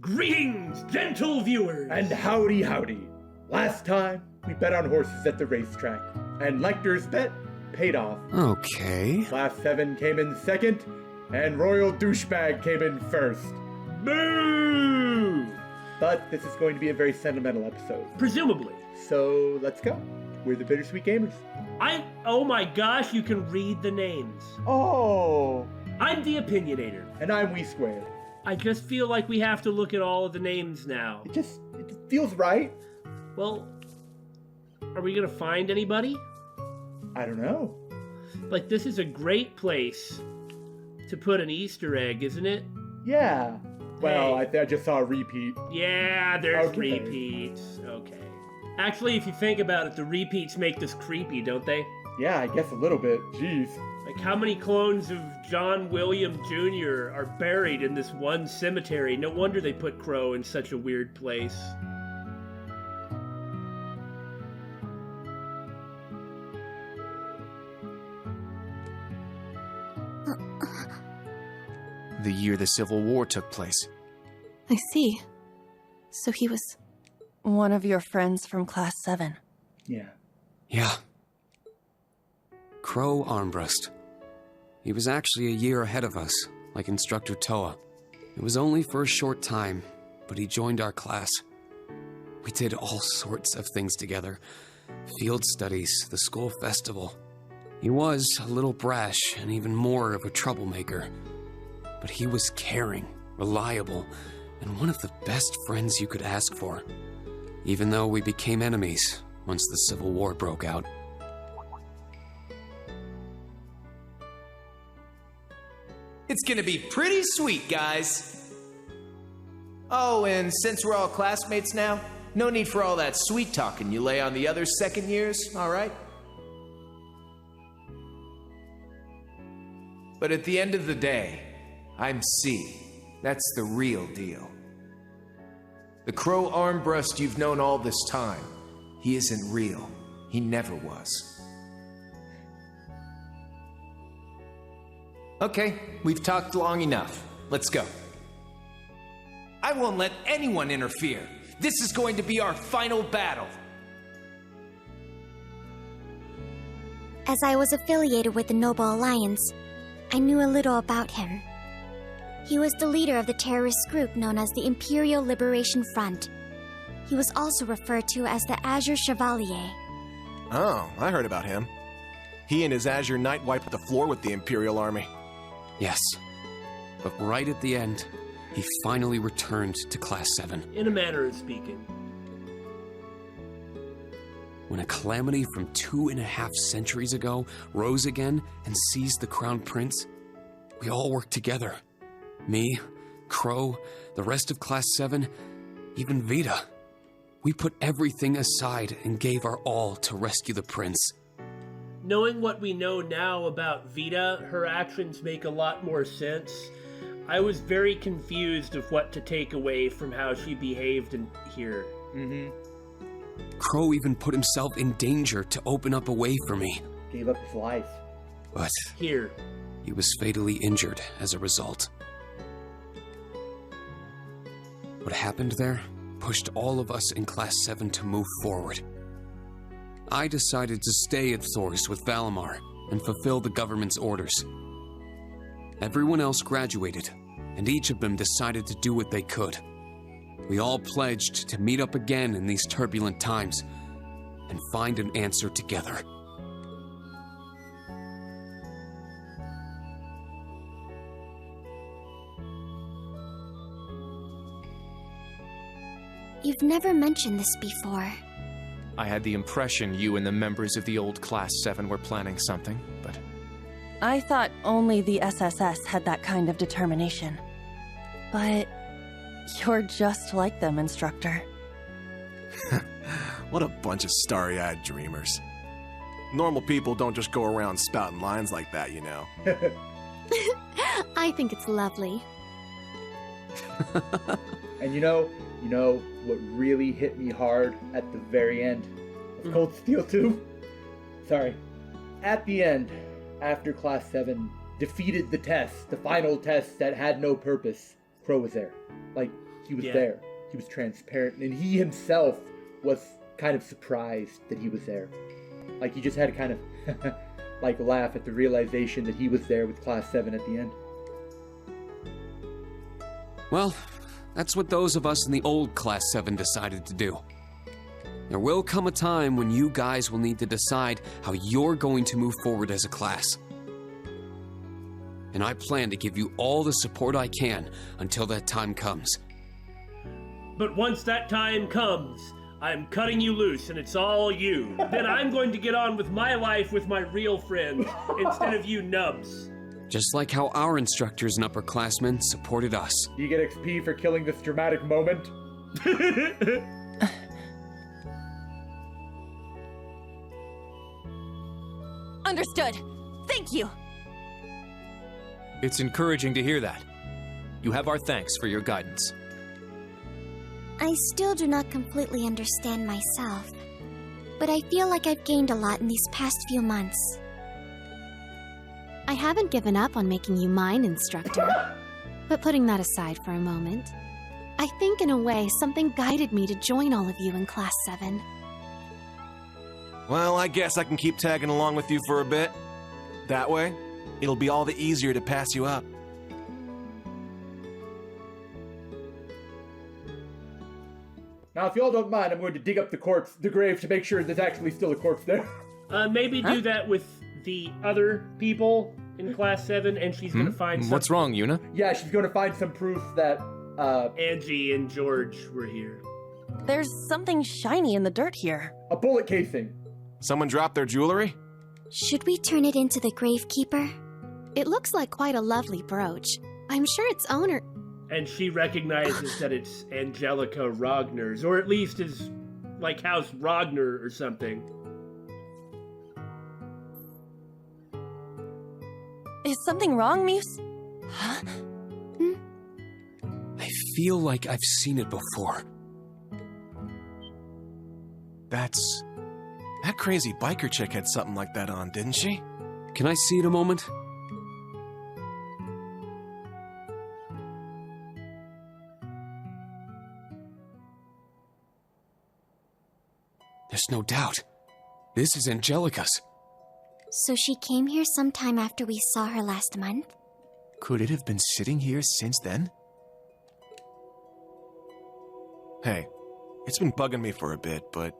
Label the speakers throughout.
Speaker 1: Greetings, gentle viewers!
Speaker 2: And howdy howdy. Last time, we bet on horses at the racetrack, and Lecter's bet paid off.
Speaker 3: Okay.
Speaker 2: Class 7 came in second, and Royal Douchebag came in first.
Speaker 1: Boo!
Speaker 2: But this is going to be a very sentimental episode.
Speaker 1: Presumably.
Speaker 2: So let's go. We're the Bittersweet Gamers.
Speaker 1: Oh my gosh, you can read the names.
Speaker 2: Oh!
Speaker 1: I'm the Opinionator.
Speaker 2: And I'm We Squared.
Speaker 1: I just feel like we have to look at all of the names now.
Speaker 2: It just feels right.
Speaker 1: Well, are we gonna find anybody?
Speaker 2: I don't know.
Speaker 1: Like, this is a great place to put an Easter egg, isn't it?
Speaker 2: Yeah. Well,
Speaker 1: Hey.
Speaker 2: I just saw a repeat.
Speaker 1: Yeah, there's
Speaker 2: Okay.
Speaker 1: repeats. Okay. Actually, if you think about it, the repeats make this creepy, don't they?
Speaker 2: Yeah, I guess a little bit. Jeez.
Speaker 1: Like, how many clones of John William Jr. are buried in this one cemetery? No wonder they put Crow in such a weird place.
Speaker 3: The year the Civil War took place.
Speaker 4: I see. So he was one of your friends from Class 7.
Speaker 2: Yeah.
Speaker 3: Yeah. Crow Armbrust. He was actually a year ahead of us, like Instructor Toa. It was only for a short time, but he joined our class. We did all sorts of things together. Field studies, the school festival. He was a little brash and even more of a troublemaker. But he was caring, reliable, and one of the best friends you could ask for. Even though we became enemies once the Civil War broke out.
Speaker 5: It's gonna be pretty sweet, guys. Oh, and since we're all classmates now, no need for all that sweet talking you lay on the other second years, all right? But at the end of the day, I'm C. That's the real deal. The Crow Armbrust you've known all this time, he isn't real. He never was. Okay, we've talked long enough. Let's go. I won't let anyone interfere. This is going to be our final battle.
Speaker 6: As I was affiliated with the Noble Alliance, I knew a little about him. He was the leader of the terrorist group known as the Imperial Liberation Front. He was also referred to as the Azure Chevalier.
Speaker 7: Oh, I heard about him. He and his Azure Knight wiped the floor with the Imperial Army.
Speaker 3: Yes. But right at the end, he finally returned to Class 7.
Speaker 1: In a manner of speaking.
Speaker 3: When a calamity from 2.5 centuries ago rose again and seized the Crown Prince, we all worked together. Me, Crow, the rest of Class 7, even Vita. We put everything aside and gave our all to rescue the prince.
Speaker 1: Knowing what we know now about Vita, her actions make a lot more sense. I was very confused of what to take away from how she behaved in here.
Speaker 3: Crow even put himself in danger to open up a way for me.
Speaker 2: Gave up his life.
Speaker 3: But
Speaker 1: Here.
Speaker 3: he was fatally injured as a result. What happened there pushed all of us in Class 7 to move forward. I decided to stay at Thors with Valimar and fulfill the government's orders. Everyone else graduated, and each of them decided to do what they could. We all pledged to meet up again in these turbulent times and find an answer together.
Speaker 6: You've never mentioned this before.
Speaker 8: I had the impression you and the members of the old Class 7 were planning something, but...
Speaker 4: I thought only the SSS had that kind of determination. But you're just like them, Instructor.
Speaker 7: What a bunch of starry-eyed dreamers. Normal people don't just go around spouting lines like that, you know.
Speaker 6: I think it's lovely.
Speaker 2: And you know what really hit me hard at the very end of Cold Steel 2? Sorry. At the end, after Class 7 defeated the test, the final test that had no purpose, Crow was there. Like, He was
Speaker 1: Yeah.
Speaker 2: there. He was transparent, and he himself was kind of surprised that he was there. Like, he just had to kind of, like, laugh at the realization that he was there with Class 7 at the end.
Speaker 3: Well, that's what those of us in the old Class 7 decided to do. There will come a time when you guys will need to decide how you're going to move forward as a class. And I plan to give you all the support I can until that time comes.
Speaker 1: But once that time comes, I'm cutting you loose and it's all you. Then I'm going to get on with my life with my real friends instead of you nubs.
Speaker 3: Just like how our instructors and upperclassmen supported us.
Speaker 2: Do you get XP for killing this dramatic moment?
Speaker 4: Understood. Thank you.
Speaker 8: It's encouraging to hear that. You have our thanks for your guidance.
Speaker 6: I still do not completely understand myself, but I feel like I've gained a lot in these past few months.
Speaker 9: I haven't given up on making you mine, instructor. But putting that aside for a moment, I think in a way something guided me to join all of you in Class 7.
Speaker 7: Well, I guess I can keep tagging along with you for a bit. That way, it'll be all the easier to pass you up.
Speaker 2: Now, if y'all don't mind, I'm going to dig up the grave to make sure there's actually still a corpse there.
Speaker 1: Maybe do that with the other people in Class 7, and she's going to find
Speaker 8: What's wrong, Yuna?
Speaker 2: Yeah, she's going to find some proof that,
Speaker 1: Angie and George were here.
Speaker 4: There's something shiny in the dirt here.
Speaker 2: a bullet casing.
Speaker 7: Someone dropped their jewelry?
Speaker 6: Should we turn it into the gravekeeper?
Speaker 9: It looks like quite a lovely brooch. I'm sure its owner...
Speaker 1: And she recognizes that it's Angelica Ragner's, or at least is like House Ragner or something.
Speaker 4: Is something wrong, Muse? Huh?
Speaker 3: I feel like I've seen it before.
Speaker 7: That crazy biker chick had something like that on, didn't she?
Speaker 3: Can I see it a moment? There's no doubt. This is Angelica's.
Speaker 6: So she came here sometime after we saw her last month?
Speaker 7: Could it have been sitting here since then? Hey, it's been bugging me for a bit, but...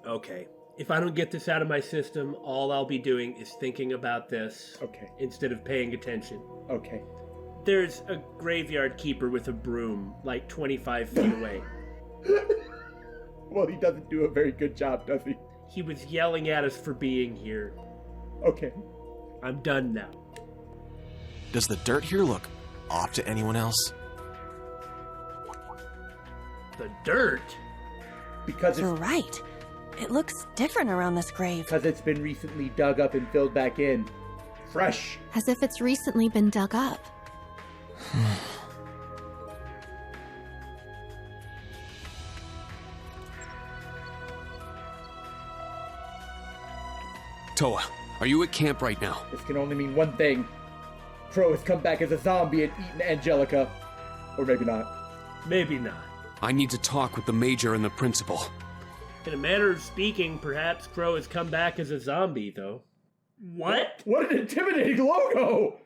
Speaker 1: Okay. If I don't get this out of my system, all I'll be doing is thinking about this.
Speaker 2: Okay.
Speaker 1: Instead of paying attention.
Speaker 2: Okay.
Speaker 1: There's a graveyard keeper with a broom, like 25 feet away.
Speaker 2: Well, he doesn't do a very good job, does he?
Speaker 1: He was yelling at us for being here.
Speaker 2: Okay.
Speaker 1: I'm done now.
Speaker 7: Does the dirt here look off to anyone else?
Speaker 1: The dirt?
Speaker 2: Because
Speaker 4: You're right. It looks different around this grave.
Speaker 2: it's been recently dug up and filled back in. Fresh.
Speaker 9: As if it's recently been dug up.
Speaker 3: Toa, are you at camp right now?
Speaker 2: This can only mean one thing. Crow has come back as a zombie and eaten Angelica. Or maybe not.
Speaker 1: Maybe not.
Speaker 3: I need to talk with the major and the principal.
Speaker 1: In a manner of speaking, perhaps Crow has come back as a zombie, though. What?
Speaker 2: What an intimidating logo!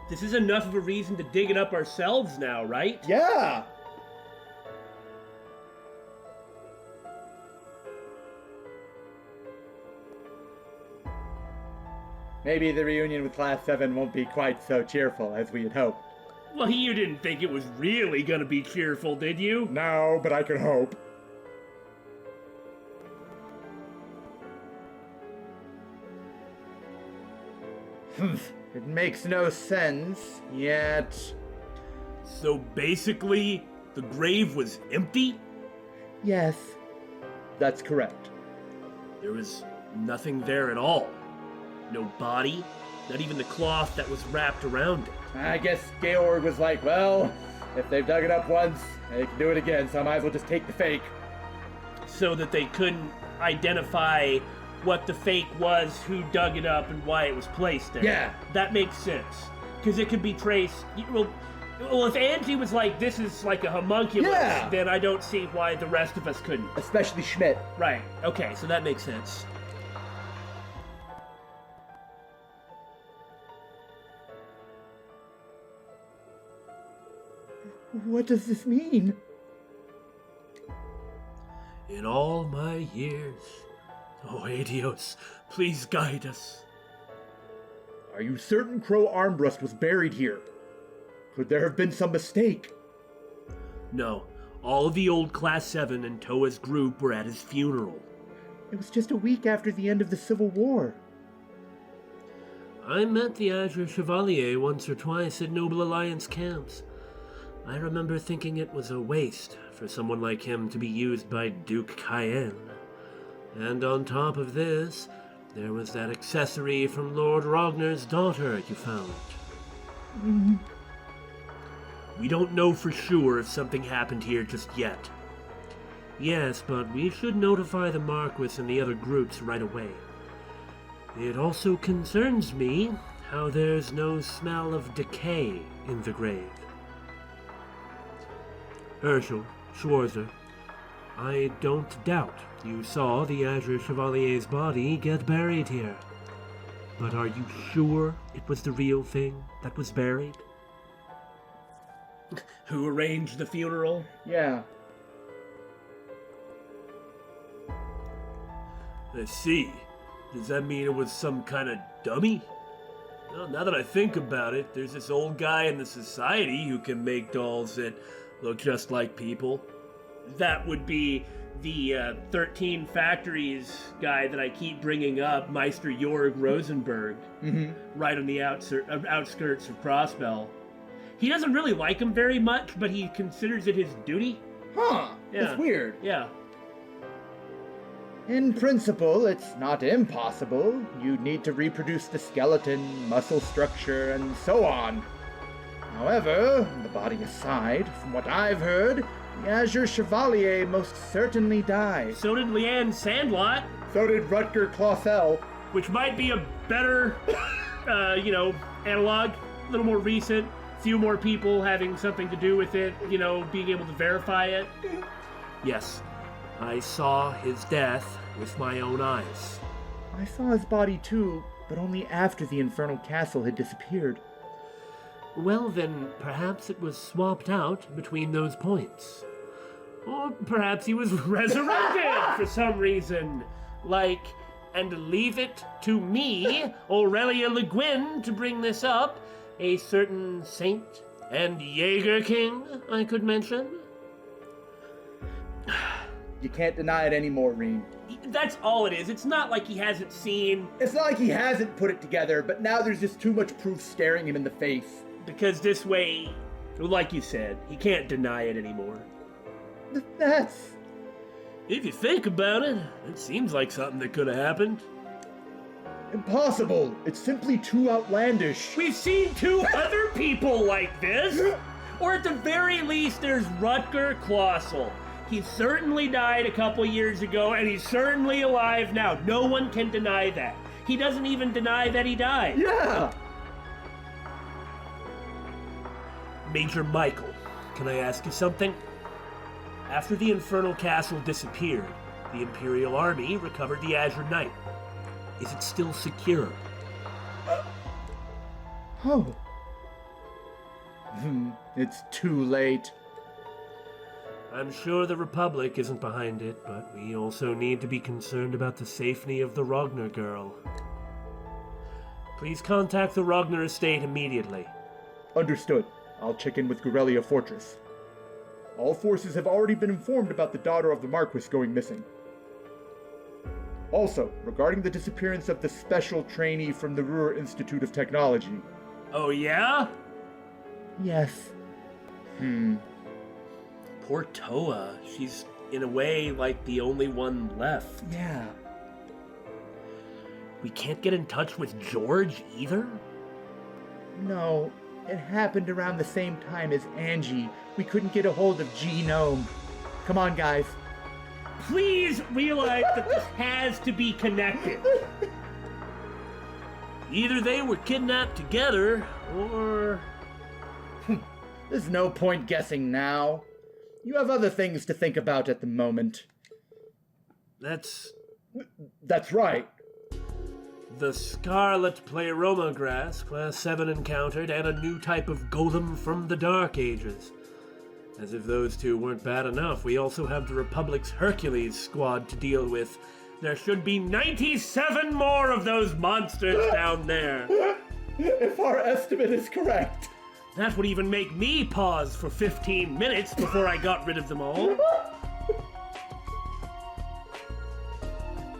Speaker 1: This is enough of a reason to dig it up ourselves now, right?
Speaker 2: Yeah! Maybe the reunion with Class 7 won't be quite so cheerful as we had hoped.
Speaker 1: Well, you didn't think it was really gonna be cheerful, did you?
Speaker 2: No, but I could hope. It makes no sense, yet...
Speaker 1: So basically, the grave was empty?
Speaker 2: Yes, that's correct.
Speaker 1: There was nothing there at all. No body, not even the cloth that was wrapped around it.
Speaker 2: I guess Georg was like, well, if they've dug it up once, they can do it again, so I might as well just take the fake.
Speaker 1: So that they couldn't identify what the fake was, who dug it up, and why it was placed there.
Speaker 2: Yeah.
Speaker 1: That makes sense. Because it could be traced. Well, if Angie was like, this is like a homunculus,
Speaker 2: Yeah.
Speaker 1: then I don't see why the rest of us couldn't.
Speaker 2: Especially Schmidt.
Speaker 1: Right. Okay, so that makes sense.
Speaker 2: What does this mean?
Speaker 1: In all my years, oh Adios, please guide us.
Speaker 2: Are you certain Crow Armbrust was buried here? Could there have been some mistake?
Speaker 1: No, all of the old Class 7 and Toa's group were at his funeral.
Speaker 2: It was just a week after the end of the Civil War.
Speaker 1: I met the Azure Chevalier once or twice at Noble Alliance camps. I remember thinking it was a waste for someone like him to be used by Duke Cayenne. And on top of this, there was that accessory from Lord Rogner's daughter you found. We don't know for sure if something happened here just yet. Yes, but we should notify the Marquis and the other groups right away. It also concerns me how there's no smell of decay in the grave. Herschel, Schwarzer, I don't doubt you saw the Azure Chevalier's body get buried here. But are you sure it was the real thing that was buried? Who arranged the funeral?
Speaker 2: Yeah.
Speaker 1: I see. Does that mean it was some kind of dummy? Well, now that I think about it, there's this old guy in the society who can make dolls that look just like people. That would be the 13 Factories guy that I keep bringing up, Meister Jorg Rosenberg, right on the outskirts of Prospel. He doesn't really like him very much, but he considers it his duty.
Speaker 2: Huh,
Speaker 1: Yeah.
Speaker 2: that's weird.
Speaker 1: Yeah.
Speaker 2: In principle, it's not impossible. You need to reproduce the skeleton, muscle structure, and so on. However, the body aside, from what I've heard, the Azure Chevalier most certainly died.
Speaker 1: So did Leanne Sandlot,
Speaker 2: So did Rutger Clausel.
Speaker 1: which might be a better, analog, a little more recent, few more people having something to do with it, being able to verify it. Yes, I saw his death with my own eyes.
Speaker 2: I saw his body too, but only after the Infernal Castle had disappeared.
Speaker 1: Well, then, perhaps it was swapped out between those points. Or perhaps he was resurrected for some reason. And leave it to me, Aurelia Le Guin, to bring this up, a certain saint and Jaeger King, I could mention.
Speaker 2: You can't deny it anymore, Reen.
Speaker 1: That's all it is. It's not like he hasn't seen,
Speaker 2: It's not like he hasn't put it together, but now there's just too much proof staring him in the face.
Speaker 1: because this way, like you said, he can't deny it anymore.
Speaker 2: That's...
Speaker 1: If you think about it, it seems like something that could have happened.
Speaker 2: impossible. It's simply too outlandish.
Speaker 1: We've seen 2 other people like this! Or at the very least, there's Rutger Clausel. He certainly died a couple years ago, and he's certainly alive now. No one can deny that. He doesn't even deny that he died.
Speaker 2: Yeah!
Speaker 1: Major Michael, can I ask you something? After the Infernal Castle disappeared, the Imperial Army recovered the Azure Knight. Is it still secure?
Speaker 2: Oh. It's too late.
Speaker 1: I'm sure the Republic isn't behind it, but we also need to be concerned about the safety of the Rogner girl. Please contact the Rogner estate immediately.
Speaker 2: Understood. I'll check in with Gurelia Fortress. All forces have already been informed about the daughter of the Marquis going missing. Also, regarding the disappearance of the special trainee from the Ruhr Institute of Technology.
Speaker 1: Oh yeah?
Speaker 2: Yes.
Speaker 1: Poor Toa. She's, in a way, like the only one left.
Speaker 2: Yeah.
Speaker 1: We can't get in touch with George either?
Speaker 2: No, it happened around the same time as Angie. We couldn't get a hold of Genome. Come on, guys.
Speaker 1: Please realize that this has to be connected. Either they were kidnapped together, or...
Speaker 2: There's no point guessing now. You have other things to think about at the moment.
Speaker 1: That's
Speaker 2: right.
Speaker 1: the scarlet pleroma grass Class 7 encountered, and a new type of golem from the Dark Ages. As if those two weren't bad enough, we also have the Republic's Hercules squad to deal with. There should be 97 more of those monsters down there.
Speaker 2: If our estimate is correct.
Speaker 1: That would even make me pause for 15 minutes before I got rid of them all.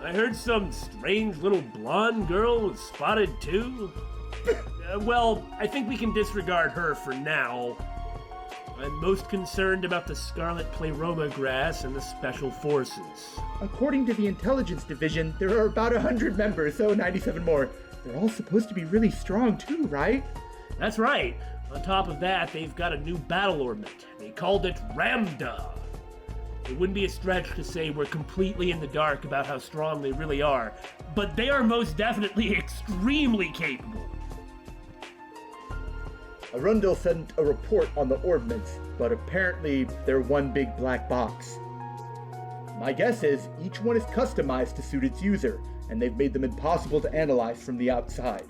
Speaker 1: I heard some strange little blonde girl was spotted too. Well, I think we can disregard her for now. I'm most concerned about the scarlet pleroma grass and the special forces.
Speaker 2: According to the intelligence division, there are about 100 members, so 97 more. They're all supposed to be really strong too, right?
Speaker 1: That's right. On top of that, they've got a new battle ornament. They called it Ramda. It wouldn't be a stretch to say we're completely in the dark about how strong they really are, but they are most definitely extremely capable.
Speaker 2: Arundel sent a report on the ordnance, but apparently they're one big black box. My guess is each one is customized to suit its user, and they've made them impossible to analyze from the outside.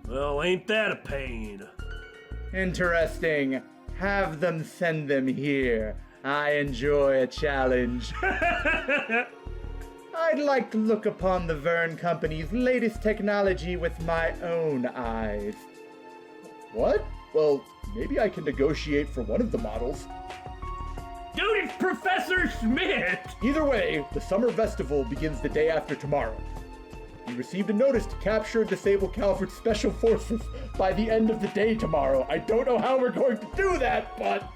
Speaker 1: Well, ain't that a pain?
Speaker 2: Interesting. Have them send them here. I enjoy a challenge. I'd like to look upon the Verne Company's latest technology with my own eyes. What? Well, maybe I can negotiate for one of the models.
Speaker 1: Dude, it's Professor Schmidt!
Speaker 2: Either way, the summer festival begins the day after tomorrow. We received a notice to capture and disable Calvert's special forces by the end of the day tomorrow. I don't know how we're going to do that, but...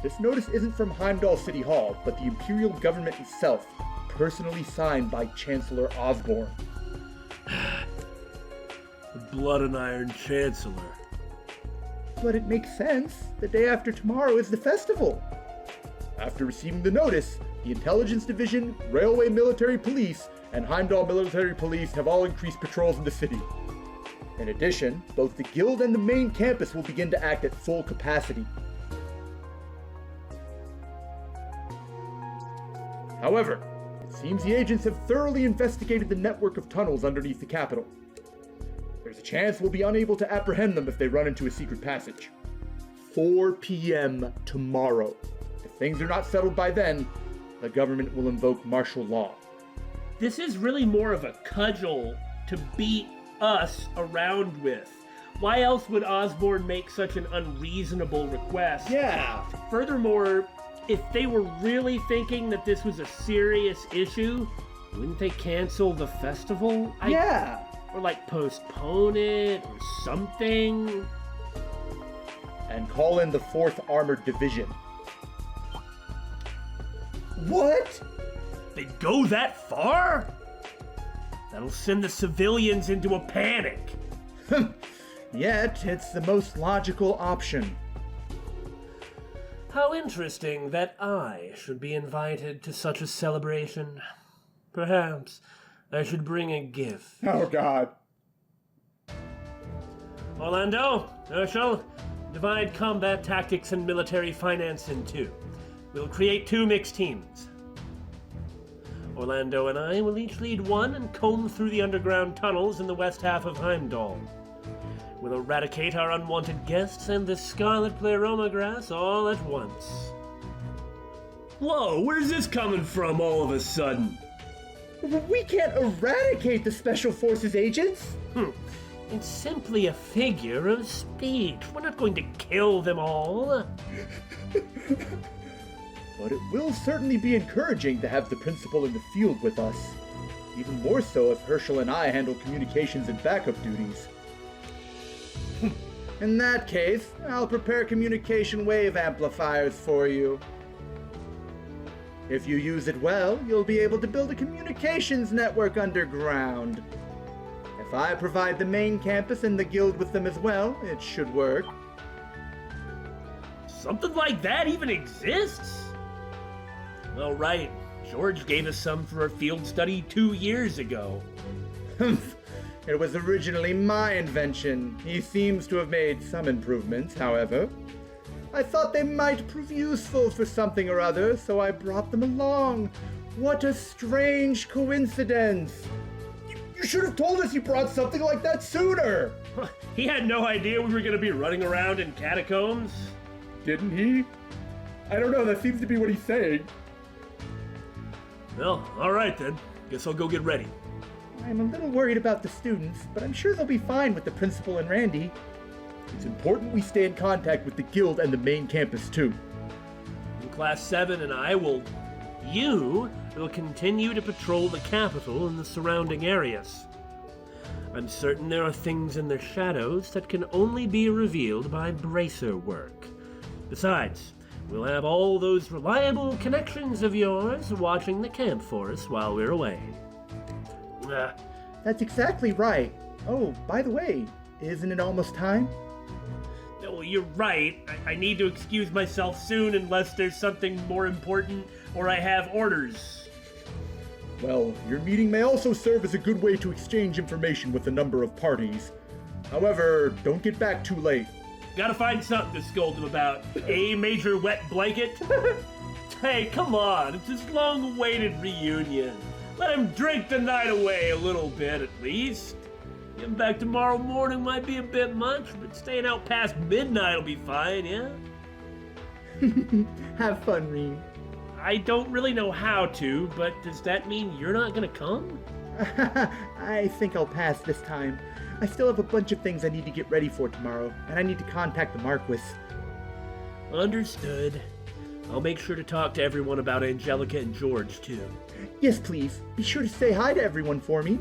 Speaker 2: This notice isn't from Heimdall City Hall, but the Imperial government itself, personally signed by Chancellor Osborne.
Speaker 1: The Blood and Iron Chancellor.
Speaker 2: But it makes sense. The day after tomorrow is the festival. After receiving the notice, the Intelligence Division, Railway Military Police, and Heimdall Military Police have all increased patrols in the city. In addition, both the Guild and the main campus will begin to act at full capacity. However, it seems the agents have thoroughly investigated the network of tunnels underneath the Capitol. There's a chance we'll be unable to apprehend them if they run into a secret passage. 4 p.m. tomorrow. If things are not settled by then, the government will invoke martial law.
Speaker 1: This is really more of a cudgel to beat us around with. Why else would Osborne make such an unreasonable request?
Speaker 2: Yeah.
Speaker 1: Furthermore, if they were really thinking that this was a serious issue, wouldn't they cancel the festival?
Speaker 2: Yeah.
Speaker 1: Or like postpone it or something?
Speaker 2: And call in the 4th Armored Division. What?
Speaker 1: They'd go that far? That'll send the civilians into a panic.
Speaker 2: Yet, it's the most logical option.
Speaker 1: How interesting that I should be invited to such a celebration. Perhaps I should bring a gift.
Speaker 2: Oh, God.
Speaker 1: Orlando, Herschel, divide combat tactics and military finance in two. We'll create 2 mixed teams. Orlando and I will each lead one and comb through the underground tunnels in the west half of Heimdall. We'll eradicate our unwanted guests and the scarlet pleroma grass all at once. Whoa, where's this coming from all of a sudden?
Speaker 2: We can't eradicate the Special Forces agents!
Speaker 1: It's simply a figure of speech. We're not going to kill them all.
Speaker 2: But it will certainly be encouraging to have the principal in the field with us. Even more so if Herschel and I handle communications and backup duties. In that case, I'll prepare communication wave amplifiers for you. If you use it well, you'll be able to build a communications network underground. If I provide the main campus and the guild with them as well, it should work.
Speaker 1: Something like that even exists? Well, right. George gave us some for a field study 2 years ago.
Speaker 2: It was originally my invention. He seems to have made some improvements, however. I thought they might prove useful for something or other, so I brought them along. What a strange coincidence! You should have told us you brought something like that sooner!
Speaker 1: He had no idea we were going to be running around in catacombs.
Speaker 2: Didn't he? I don't know, that seems to be what he's saying.
Speaker 1: Well, alright then. Guess I'll go get ready.
Speaker 2: I'm a little worried about the students, but I'm sure they'll be fine with the principal and Randy. It's important we stay in contact with the guild and the main campus too.
Speaker 1: Class 7 and I will continue to patrol the capital and the surrounding areas. I'm certain there are things in the shadows that can only be revealed by bracer work. Besides, we'll have all those reliable connections of yours watching the camp for us while we're away.
Speaker 2: That's exactly right. Oh, by the way, isn't it almost time?
Speaker 1: No, you're right. I need to excuse myself soon unless there's something more important or I have orders.
Speaker 2: Well, your meeting may also serve as a good way to exchange information with a number of parties. However, don't get back too late.
Speaker 1: Gotta find something to scold him about. A major wet blanket? Hey, come on. It's his long-awaited reunion. Let him drink the night away a little bit, at least. Getting back tomorrow morning might be a bit much, but staying out past midnight will be fine, yeah?
Speaker 2: Have fun, Reen.
Speaker 1: I don't really know how to, but does that mean you're not gonna come?
Speaker 2: I think I'll pass this time. I still have a bunch of things I need to get ready for tomorrow, and I need to contact the Marquis.
Speaker 1: Understood. I'll make sure to talk to everyone about Angelica and George, too.
Speaker 2: Yes, please. Be sure to say hi to everyone for me.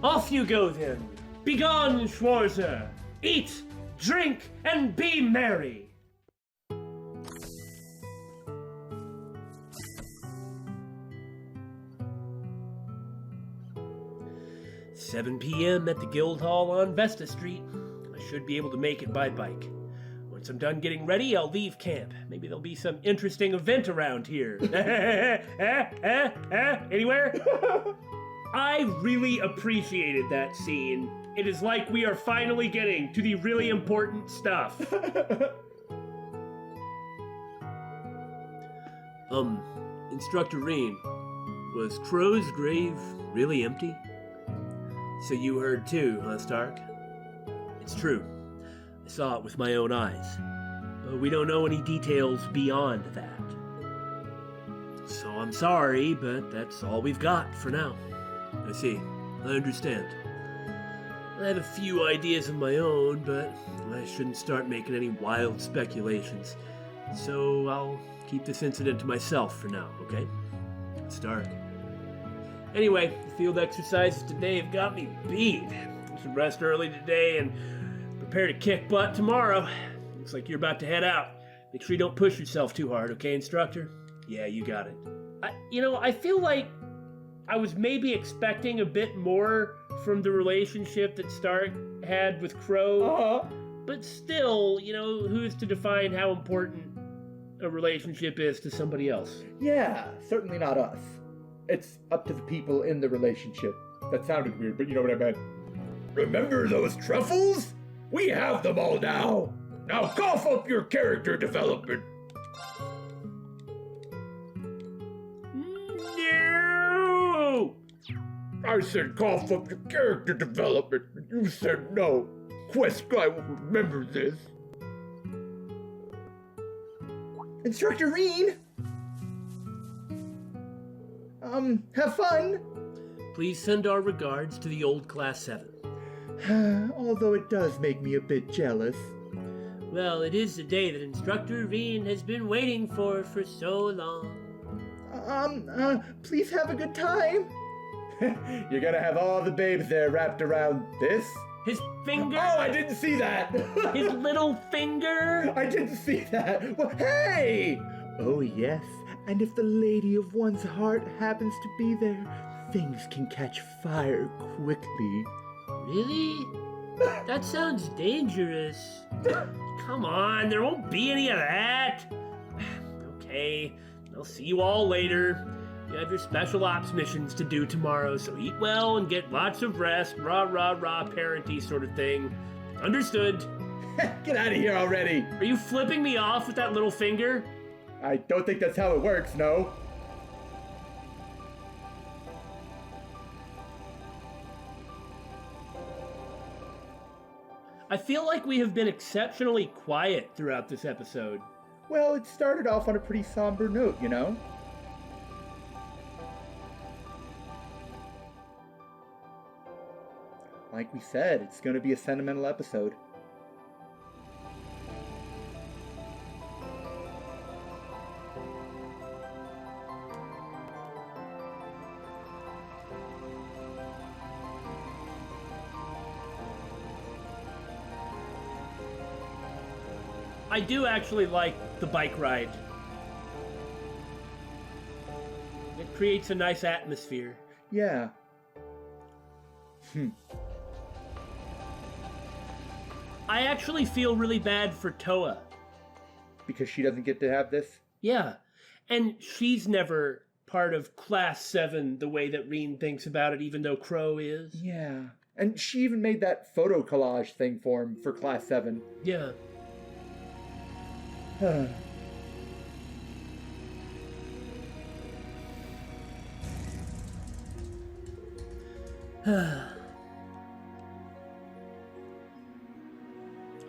Speaker 1: Off you go, then. Begone, Schwarzer! Eat, drink, and be merry! 7 p.m. at the Guild Hall on Vesta Street. I should be able to make it by bike. Once I'm done getting ready, I'll leave camp. Maybe there'll be some interesting event around here. Anywhere? I really appreciated that scene. It is like we are finally getting to the really important stuff. Instructor Reen, was Crow's grave really empty? So you heard too, huh, Stark? It's true. I saw it with my own eyes. But we don't know any details beyond that. So I'm sorry, but that's all we've got for now. I see. I understand. I have a few ideas of my own, but I shouldn't start making any wild speculations. So I'll keep this incident to myself for now, okay? Stark. Anyway, the field exercises today have got me beat. I should rest early today and prepare to kick butt tomorrow. Looks like you're about to head out. Make sure you don't push yourself too hard, okay, instructor? Yeah, you got it. I feel like I was maybe expecting a bit more from the relationship that Stark had with Crow. But still, who's to define how important a relationship is to somebody else?
Speaker 2: Yeah, certainly not us. It's up to the people in the relationship. That sounded weird, but you know what I meant. Remember those truffles? We have them all now. Now cough up your character development.
Speaker 1: No!
Speaker 2: I said cough up your character development, and you said no. Quest guy will remember this. Instructor Reen! Have fun!
Speaker 1: Please send our regards to the old Class 7.
Speaker 2: Although it does make me a bit jealous.
Speaker 1: Well, it is the day that Instructor Reen has been waiting for so long.
Speaker 2: Please have a good time. You're gonna have all the babes there wrapped around this?
Speaker 1: His finger?
Speaker 2: Oh, I didn't see that!
Speaker 1: His little finger?
Speaker 2: I didn't see that! Well, hey! Oh, yes. And if the lady of one's heart happens to be there, things can catch fire quickly.
Speaker 1: Really? That sounds dangerous. Come on, there won't be any of that. Okay, I'll see you all later. You have your special ops missions to do tomorrow, so eat well and get lots of rest. Rah, rah, rah, parenty sort of thing. Understood.
Speaker 2: Get out of here already!
Speaker 1: Are you flipping me off with that little finger?
Speaker 2: I don't think that's how it works, no.
Speaker 1: I feel like we have been exceptionally quiet throughout this episode.
Speaker 2: Well, it started off on a pretty somber note, you know? Like we said, it's going to be a sentimental episode.
Speaker 1: I do actually like the bike ride. It creates a nice atmosphere.
Speaker 2: Yeah.
Speaker 1: I actually feel really bad for Toa.
Speaker 2: Because she doesn't get to have this?
Speaker 1: Yeah, and she's never part of Class 7 the way that Reen thinks about it, even though Crow is.
Speaker 2: Yeah. And she even made that photo collage thing for him for Class 7.
Speaker 1: Yeah.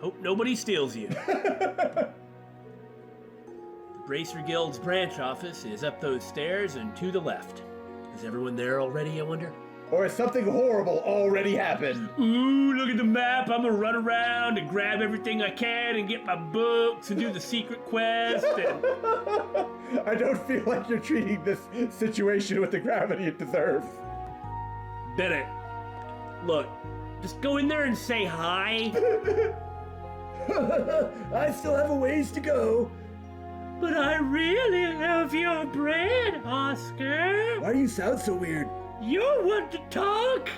Speaker 1: Hope nobody steals you. The Bracer Guild's branch office is up those stairs and to the left. Is everyone there already, I wonder?
Speaker 2: Or has something horrible already happened?
Speaker 1: Ooh, look at the map. I'm gonna run around and grab everything I can and get my books and do the secret quest. And...
Speaker 2: I don't feel like you're treating this situation with the gravity it deserves.
Speaker 1: Bennett, look, just go in there and say hi.
Speaker 2: I still have a ways to go.
Speaker 1: But I really love your bread, Oscar.
Speaker 2: Why do you sound so weird?
Speaker 1: You want to talk?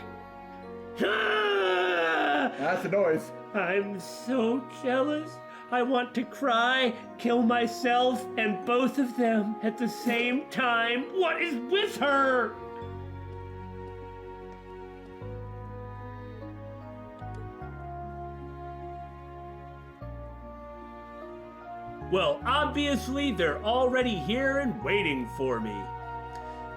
Speaker 2: That's the noise.
Speaker 1: I'm so jealous. I want to cry, kill myself, and both of them at the same time. What is with her? Well, obviously, they're already here and waiting for me.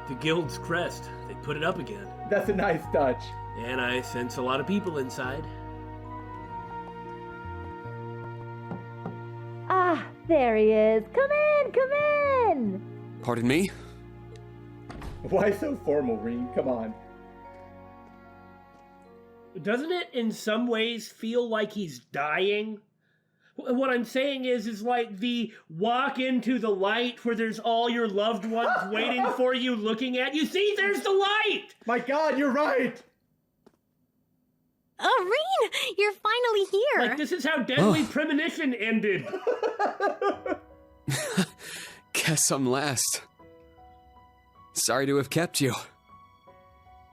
Speaker 1: The guild's crest. They put it up again.
Speaker 2: That's a nice touch.
Speaker 1: And I sense a lot of people inside.
Speaker 10: Ah, there he is. Come in, come in!
Speaker 3: Pardon me?
Speaker 2: Why so formal, Reen? Come on.
Speaker 1: Doesn't it in some ways feel like he's dying? What I'm saying is like the walk into the light where there's all your loved ones waiting for you, looking at you. See, there's the light!
Speaker 2: My God, you're right!
Speaker 9: Oh, Reen, you're finally here.
Speaker 1: Like, this is how Deadly Premonition ended.
Speaker 3: Guess I'm last. Sorry to have kept you.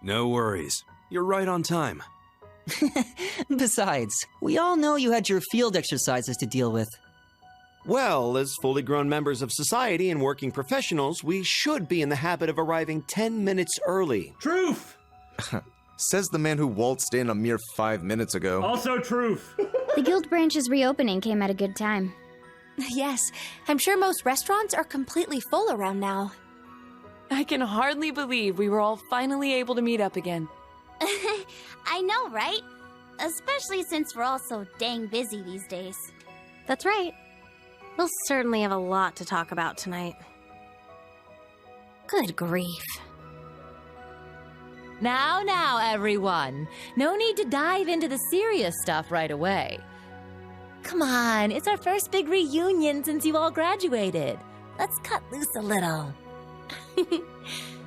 Speaker 11: No worries. You're right on time.
Speaker 12: Besides, we all know you had your field exercises to deal with.
Speaker 11: Well, as fully grown members of society and working professionals, we should be in the habit of arriving 10 minutes early.
Speaker 1: Truth!
Speaker 13: Says the man who waltzed in a mere 5 minutes ago.
Speaker 1: Also truth.
Speaker 6: The guild branch's reopening came at a good time.
Speaker 9: Yes, I'm sure most restaurants are completely full around now.
Speaker 14: I can hardly believe we were all finally able to meet up again.
Speaker 6: I know, right? Especially since we're all so dang busy these days.
Speaker 9: That's right. We'll certainly have a lot to talk about tonight. Good grief.
Speaker 14: Now, everyone. No need to dive into the serious stuff right away. Come on, it's our first big reunion since you all graduated. Let's cut loose a little.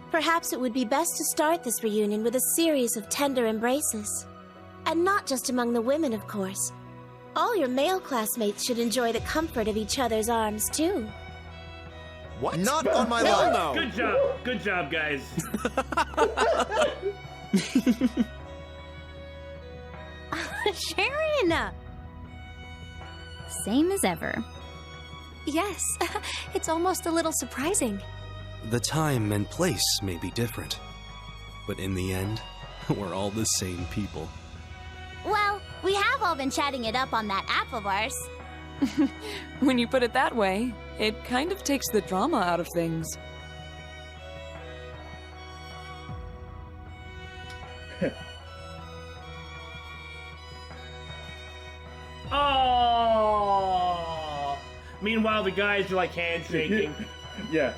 Speaker 6: Perhaps it would be best to start this reunion with a series of tender embraces. And not just among the women, of course. All your male classmates should enjoy the comfort of each other's arms, too.
Speaker 13: What? Not on my
Speaker 1: life.
Speaker 13: No.
Speaker 1: Good job. Good job, guys.
Speaker 9: Sharon!
Speaker 6: Same as ever.
Speaker 9: Yes, it's almost a little surprising.
Speaker 15: The time and place may be different, but in the end, we're all the same people.
Speaker 16: Well, we have all been chatting it up on that app of ours.
Speaker 17: When you put it that way, it kind of takes the drama out of things.
Speaker 1: Oh! Meanwhile, the guys are like handshaking.
Speaker 2: Yeah.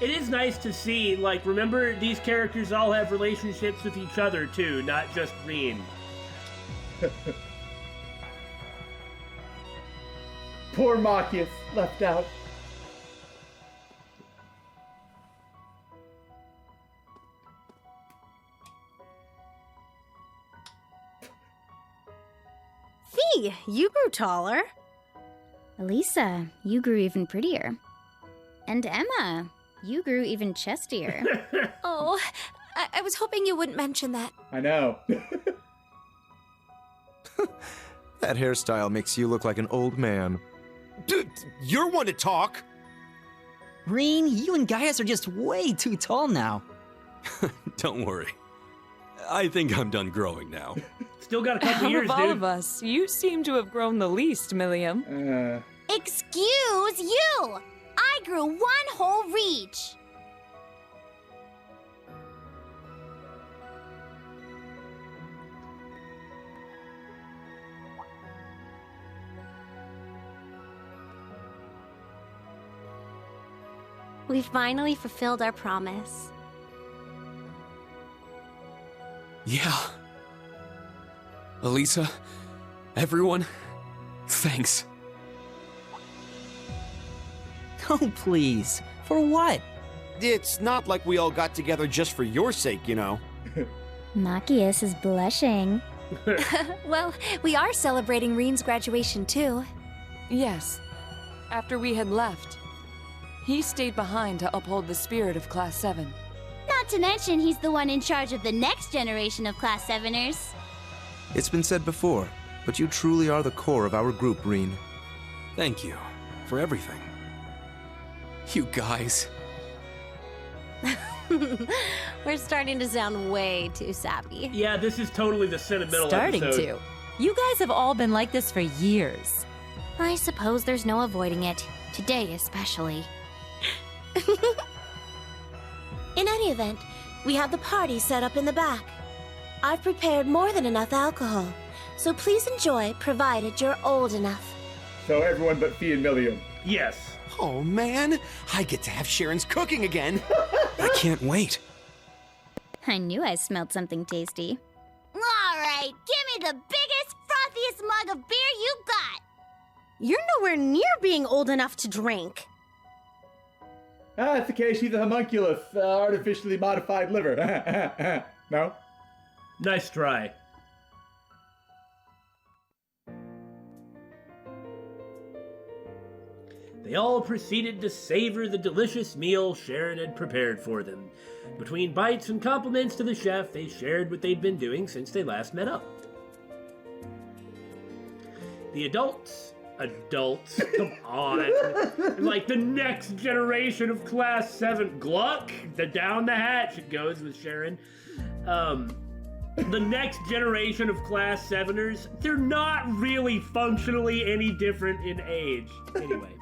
Speaker 1: It is nice to see, like, remember, these characters all have relationships with each other, too, not just Reen.
Speaker 2: Poor Machias, left out.
Speaker 18: Fee, you grew taller.
Speaker 19: Elisa, you grew even prettier. And Emma, you grew even chestier.
Speaker 20: Oh, I was hoping you wouldn't mention that.
Speaker 2: I know.
Speaker 13: That hairstyle makes you look like an old man.
Speaker 11: Dude, you're one to talk!
Speaker 12: Reen, you and Gaius are just way too tall now.
Speaker 15: Don't worry. I think I'm done growing now.
Speaker 1: Still got a couple
Speaker 17: Out
Speaker 1: years,
Speaker 17: of all
Speaker 1: dude.
Speaker 17: of us, you seem to have grown the least, Milliam.
Speaker 16: Excuse you! I grew 1 whole reach!
Speaker 6: We finally fulfilled our promise.
Speaker 3: Yeah. Elisa, everyone, thanks.
Speaker 12: Oh, please. For what?
Speaker 11: It's not like we all got together just for your sake, you know.
Speaker 19: Machias is blushing.
Speaker 20: Well, we are celebrating Reen's graduation, too.
Speaker 17: Yes. After we had left, he stayed behind to uphold the spirit of Class 7.
Speaker 16: Not to mention, he's the one in charge of the next generation of Class 7ers.
Speaker 13: It's been said before, but you truly are the core of our group, Reen.
Speaker 15: Thank you for everything.
Speaker 3: You guys.
Speaker 18: We're starting to sound way too sappy.
Speaker 1: Yeah, this is totally the sentimental
Speaker 14: Starting
Speaker 1: episode.
Speaker 14: to. You guys have all been like this for years.
Speaker 6: I suppose there's no avoiding it. Today especially.
Speaker 20: In any event, we have the party set up in the back. I've prepared more than enough alcohol, so please enjoy, provided you're old enough.
Speaker 2: So everyone but Fee and Milliam.
Speaker 1: Yes.
Speaker 11: Oh man, I get to have Sharon's cooking again.
Speaker 15: I can't wait.
Speaker 19: I knew I smelled something tasty.
Speaker 16: All right, give me the biggest, frothiest mug of beer you got.
Speaker 18: You're nowhere near being old enough to drink.
Speaker 2: Ah, it's okay, she's a homunculus, artificially modified liver. No?
Speaker 1: Nice try. They all proceeded to savor the delicious meal Sharon had prepared for them. Between bites and compliments to the chef, they shared what they'd been doing since they last met up. The adults, come on, like the next generation of Class 7, Gluck, down the hatch it goes with Sharon. The next generation of Class 7ers, they're not really functionally any different in age. Anyway,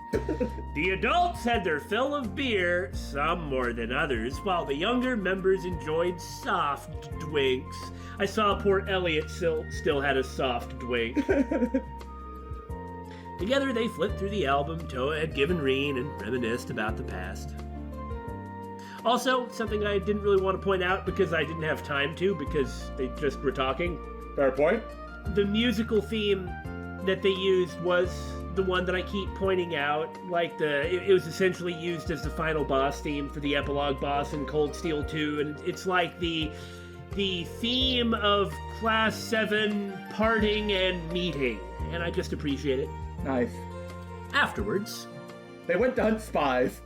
Speaker 1: the adults had their fill of beer, some more than others, while the younger members enjoyed soft drinks. I saw poor Elliot still had a soft drink. Together they flipped through the album Toa had given Reen and reminisced about the past. Also, something I didn't really want to point out because I didn't have time to, because they just were talking.
Speaker 2: Fair point.
Speaker 1: The musical theme that they used was the one that I keep pointing out. Like, it was essentially used as the final boss theme for the epilogue boss in Cold Steel 2, and it's like the theme of Class 7 parting and meeting, and I just appreciate it.
Speaker 2: Nice.
Speaker 1: Afterwards,
Speaker 2: they went to hunt spies.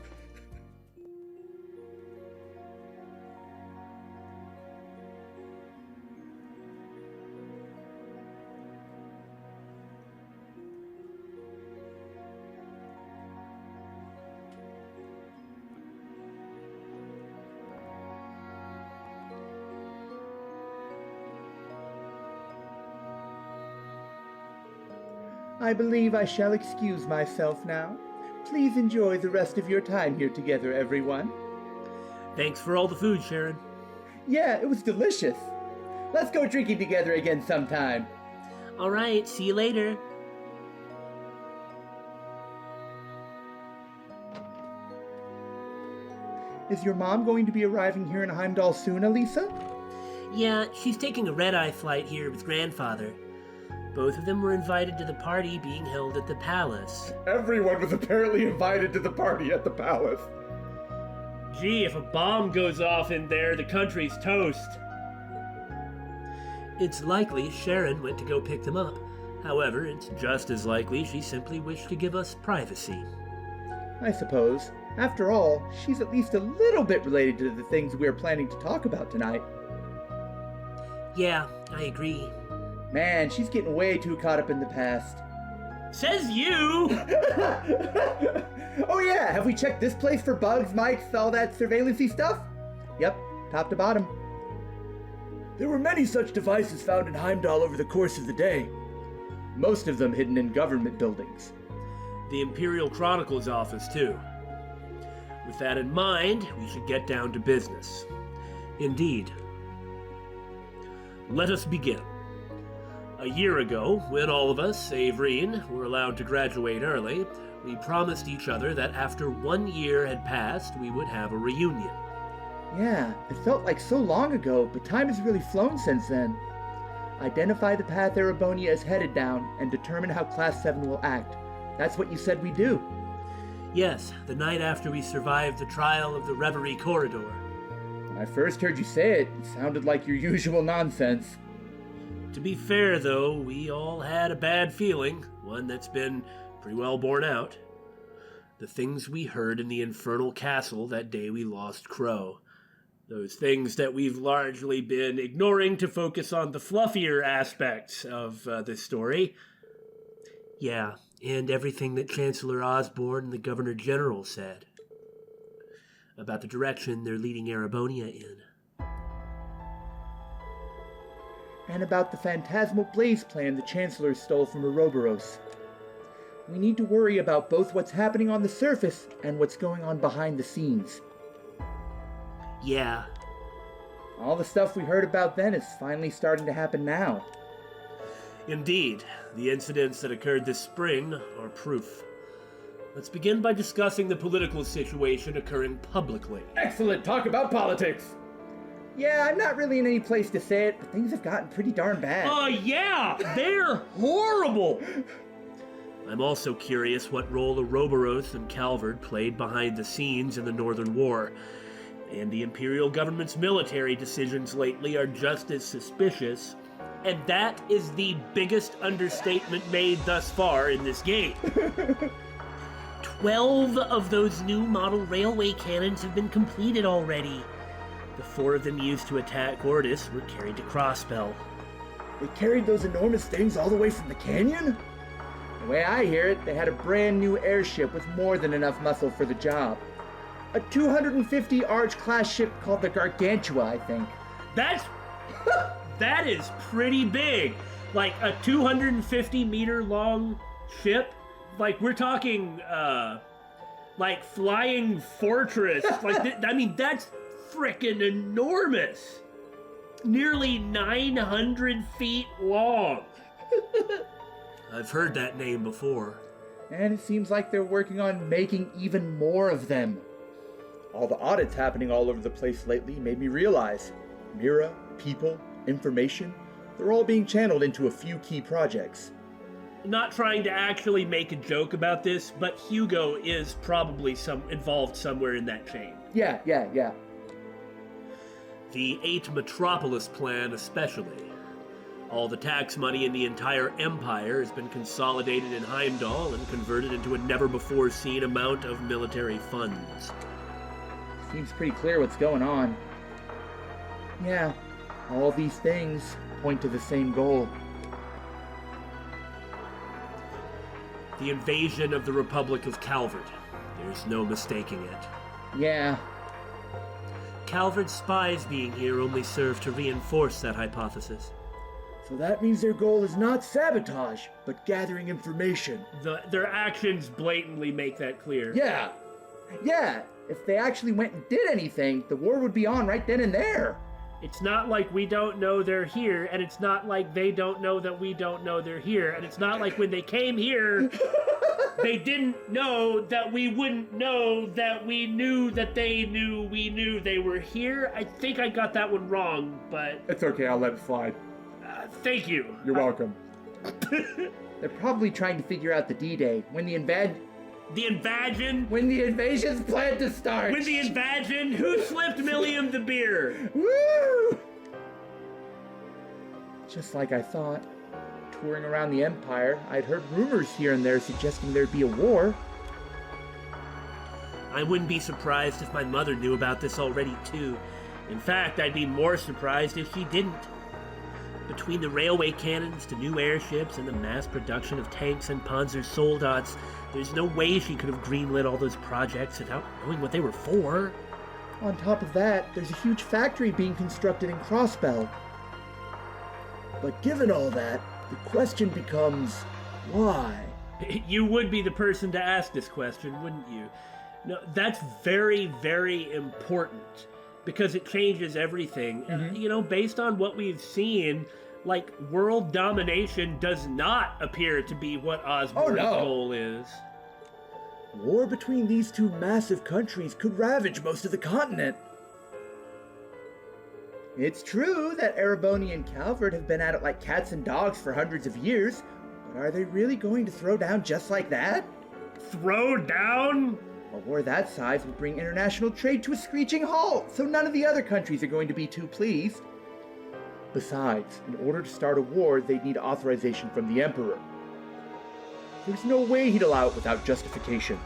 Speaker 2: I believe I shall excuse myself now. Please enjoy the rest of your time here together, everyone.
Speaker 1: Thanks for all the food, Sharon.
Speaker 2: Yeah, it was delicious. Let's go drinking together again sometime.
Speaker 1: All right, see you later.
Speaker 2: Is your mom going to be arriving here in Heimdall soon, Elisa?
Speaker 1: Yeah, she's taking a red-eye flight here with Grandfather. Both of them were invited to the party being held at the palace.
Speaker 2: Everyone was apparently invited to the party at the palace.
Speaker 1: Gee, if a bomb goes off in there, the country's toast. It's likely Sharon went to go pick them up. However, it's just as likely she simply wished to give us privacy.
Speaker 2: I suppose. After all, she's at least a little bit related to the things we're planning to talk about tonight.
Speaker 1: Yeah, I agree.
Speaker 2: Man, she's getting way too caught up in the past.
Speaker 1: Says you!
Speaker 2: Oh yeah, have we checked this place for bugs, mites, all that surveillance-y stuff? Yep, top to bottom. There were many such devices found in Heimdall over the course of the day. Most of them hidden in government buildings.
Speaker 1: The Imperial Chronicles office, too. With that in mind, we should get down to business. Indeed. Let us begin. A year ago, when all of us, save Reen, were allowed to graduate early, we promised each other that after 1 year had passed, we would have a reunion.
Speaker 2: Yeah, it felt like so long ago, but time has really flown since then. Identify the path Erebonia is headed down, and determine how Class 7 will act. That's what you said we do.
Speaker 1: Yes, the night after we survived the trial of the Reverie Corridor.
Speaker 2: When I first heard you say it, it sounded like your usual nonsense.
Speaker 1: To be fair, though, we all had a bad feeling, one that's been pretty well borne out. The things we heard in the infernal castle that day we lost Crow. Those things that we've largely been ignoring to focus on the fluffier aspects of this story. Yeah, and everything that Chancellor Osborne and the Governor General said about the direction they're leading Erebonia in.
Speaker 2: And about the phantasmal blaze plan the Chancellor stole from Ouroboros. We need to worry about both what's happening on the surface and what's going on behind the scenes.
Speaker 1: Yeah.
Speaker 2: All the stuff we heard about then is finally starting to happen now.
Speaker 1: Indeed, the incidents that occurred this spring are proof. Let's begin by discussing the political situation occurring publicly.
Speaker 2: Excellent! Talk about politics! Yeah, I'm not really in any place to say it, but things have gotten pretty darn bad.
Speaker 1: Oh yeah! They're horrible! I'm also curious what role Ouroboros and Calvard played behind the scenes in the Northern War. And the Imperial government's military decisions lately are just as suspicious. And that is the biggest understatement made thus far in this game. 12 of those new model railway cannons have been completed already. The 4 of them used to attack Ordis were carried to Crosspell.
Speaker 2: They carried those enormous things all the way from the canyon? The way I hear it, they had a brand new airship with more than enough muscle for the job. A 250 Arch class ship called the Gargantua, I think.
Speaker 1: That is pretty big. Like a 250 meter long ship. Like we're talking, like Flying Fortress. Like, that's frickin' enormous. Nearly 900 feet long. I've heard that name before.
Speaker 2: And it seems like they're working on making even more of them. All the audits happening all over the place lately made me realize Mira, people, information, they're all being channeled into a few key projects.
Speaker 1: Not trying to actually make a joke about this, but Hugo is probably involved somewhere in that chain.
Speaker 2: Yeah.
Speaker 1: The 8 Metropolis plan especially. All the tax money in the entire empire has been consolidated in Heimdall and converted into a never-before-seen amount of military funds.
Speaker 2: Seems pretty clear what's going on. Yeah, all these things point to the same goal.
Speaker 1: The invasion of the Republic of Calvard. There's no mistaking it.
Speaker 2: Yeah.
Speaker 1: Calvard's spies being here only serve to reinforce that hypothesis.
Speaker 2: So that means their goal is not sabotage, but gathering information.
Speaker 1: Their actions blatantly make that clear.
Speaker 2: Yeah. Yeah, if they actually went and did anything, the war would be on right then and there.
Speaker 1: It's not like we don't know they're here, and it's not like they don't know that we don't know they're here, and it's not like when they came here, they didn't know that we wouldn't know that we knew that they knew we knew they were here. I think I got that one wrong, but...
Speaker 2: It's okay, I'll let it slide.
Speaker 1: Thank you.
Speaker 2: You're welcome. They're probably trying to figure out the D-Day, when the invasion...
Speaker 1: When
Speaker 2: the invasion's planned to start!
Speaker 1: When the invasion? Who slipped Milliam the beer?
Speaker 2: Woo! Just like I thought. Touring around the Empire, I'd heard rumors here and there suggesting there'd be a war.
Speaker 1: I wouldn't be surprised if my mother knew about this already, too. In fact, I'd be more surprised if she didn't. Between the railway cannons, the new airships, and the mass production of tanks and Panzersoldats, there's no way she could have greenlit all those projects without knowing what they were for.
Speaker 2: On top of that, there's a huge factory being constructed in Crossbell. But given all that, the question becomes, why?
Speaker 1: You would be the person to ask this question, wouldn't you? No, that's very, very important, because it changes everything. You know, based on what we've seen, like, world domination does not appear to be what Osborn's goal is.
Speaker 2: War between these two massive countries could ravage most of the continent. It's true that Ereboni and Calvert have been at it like cats and dogs for hundreds of years, but are they really going to throw down just like that?
Speaker 1: Throw down?
Speaker 2: A war that size would bring international trade to a screeching halt, so none of the other countries are going to be too pleased. Besides, in order to start a war, they'd need authorization from the Emperor. There's no way he'd allow it without justification.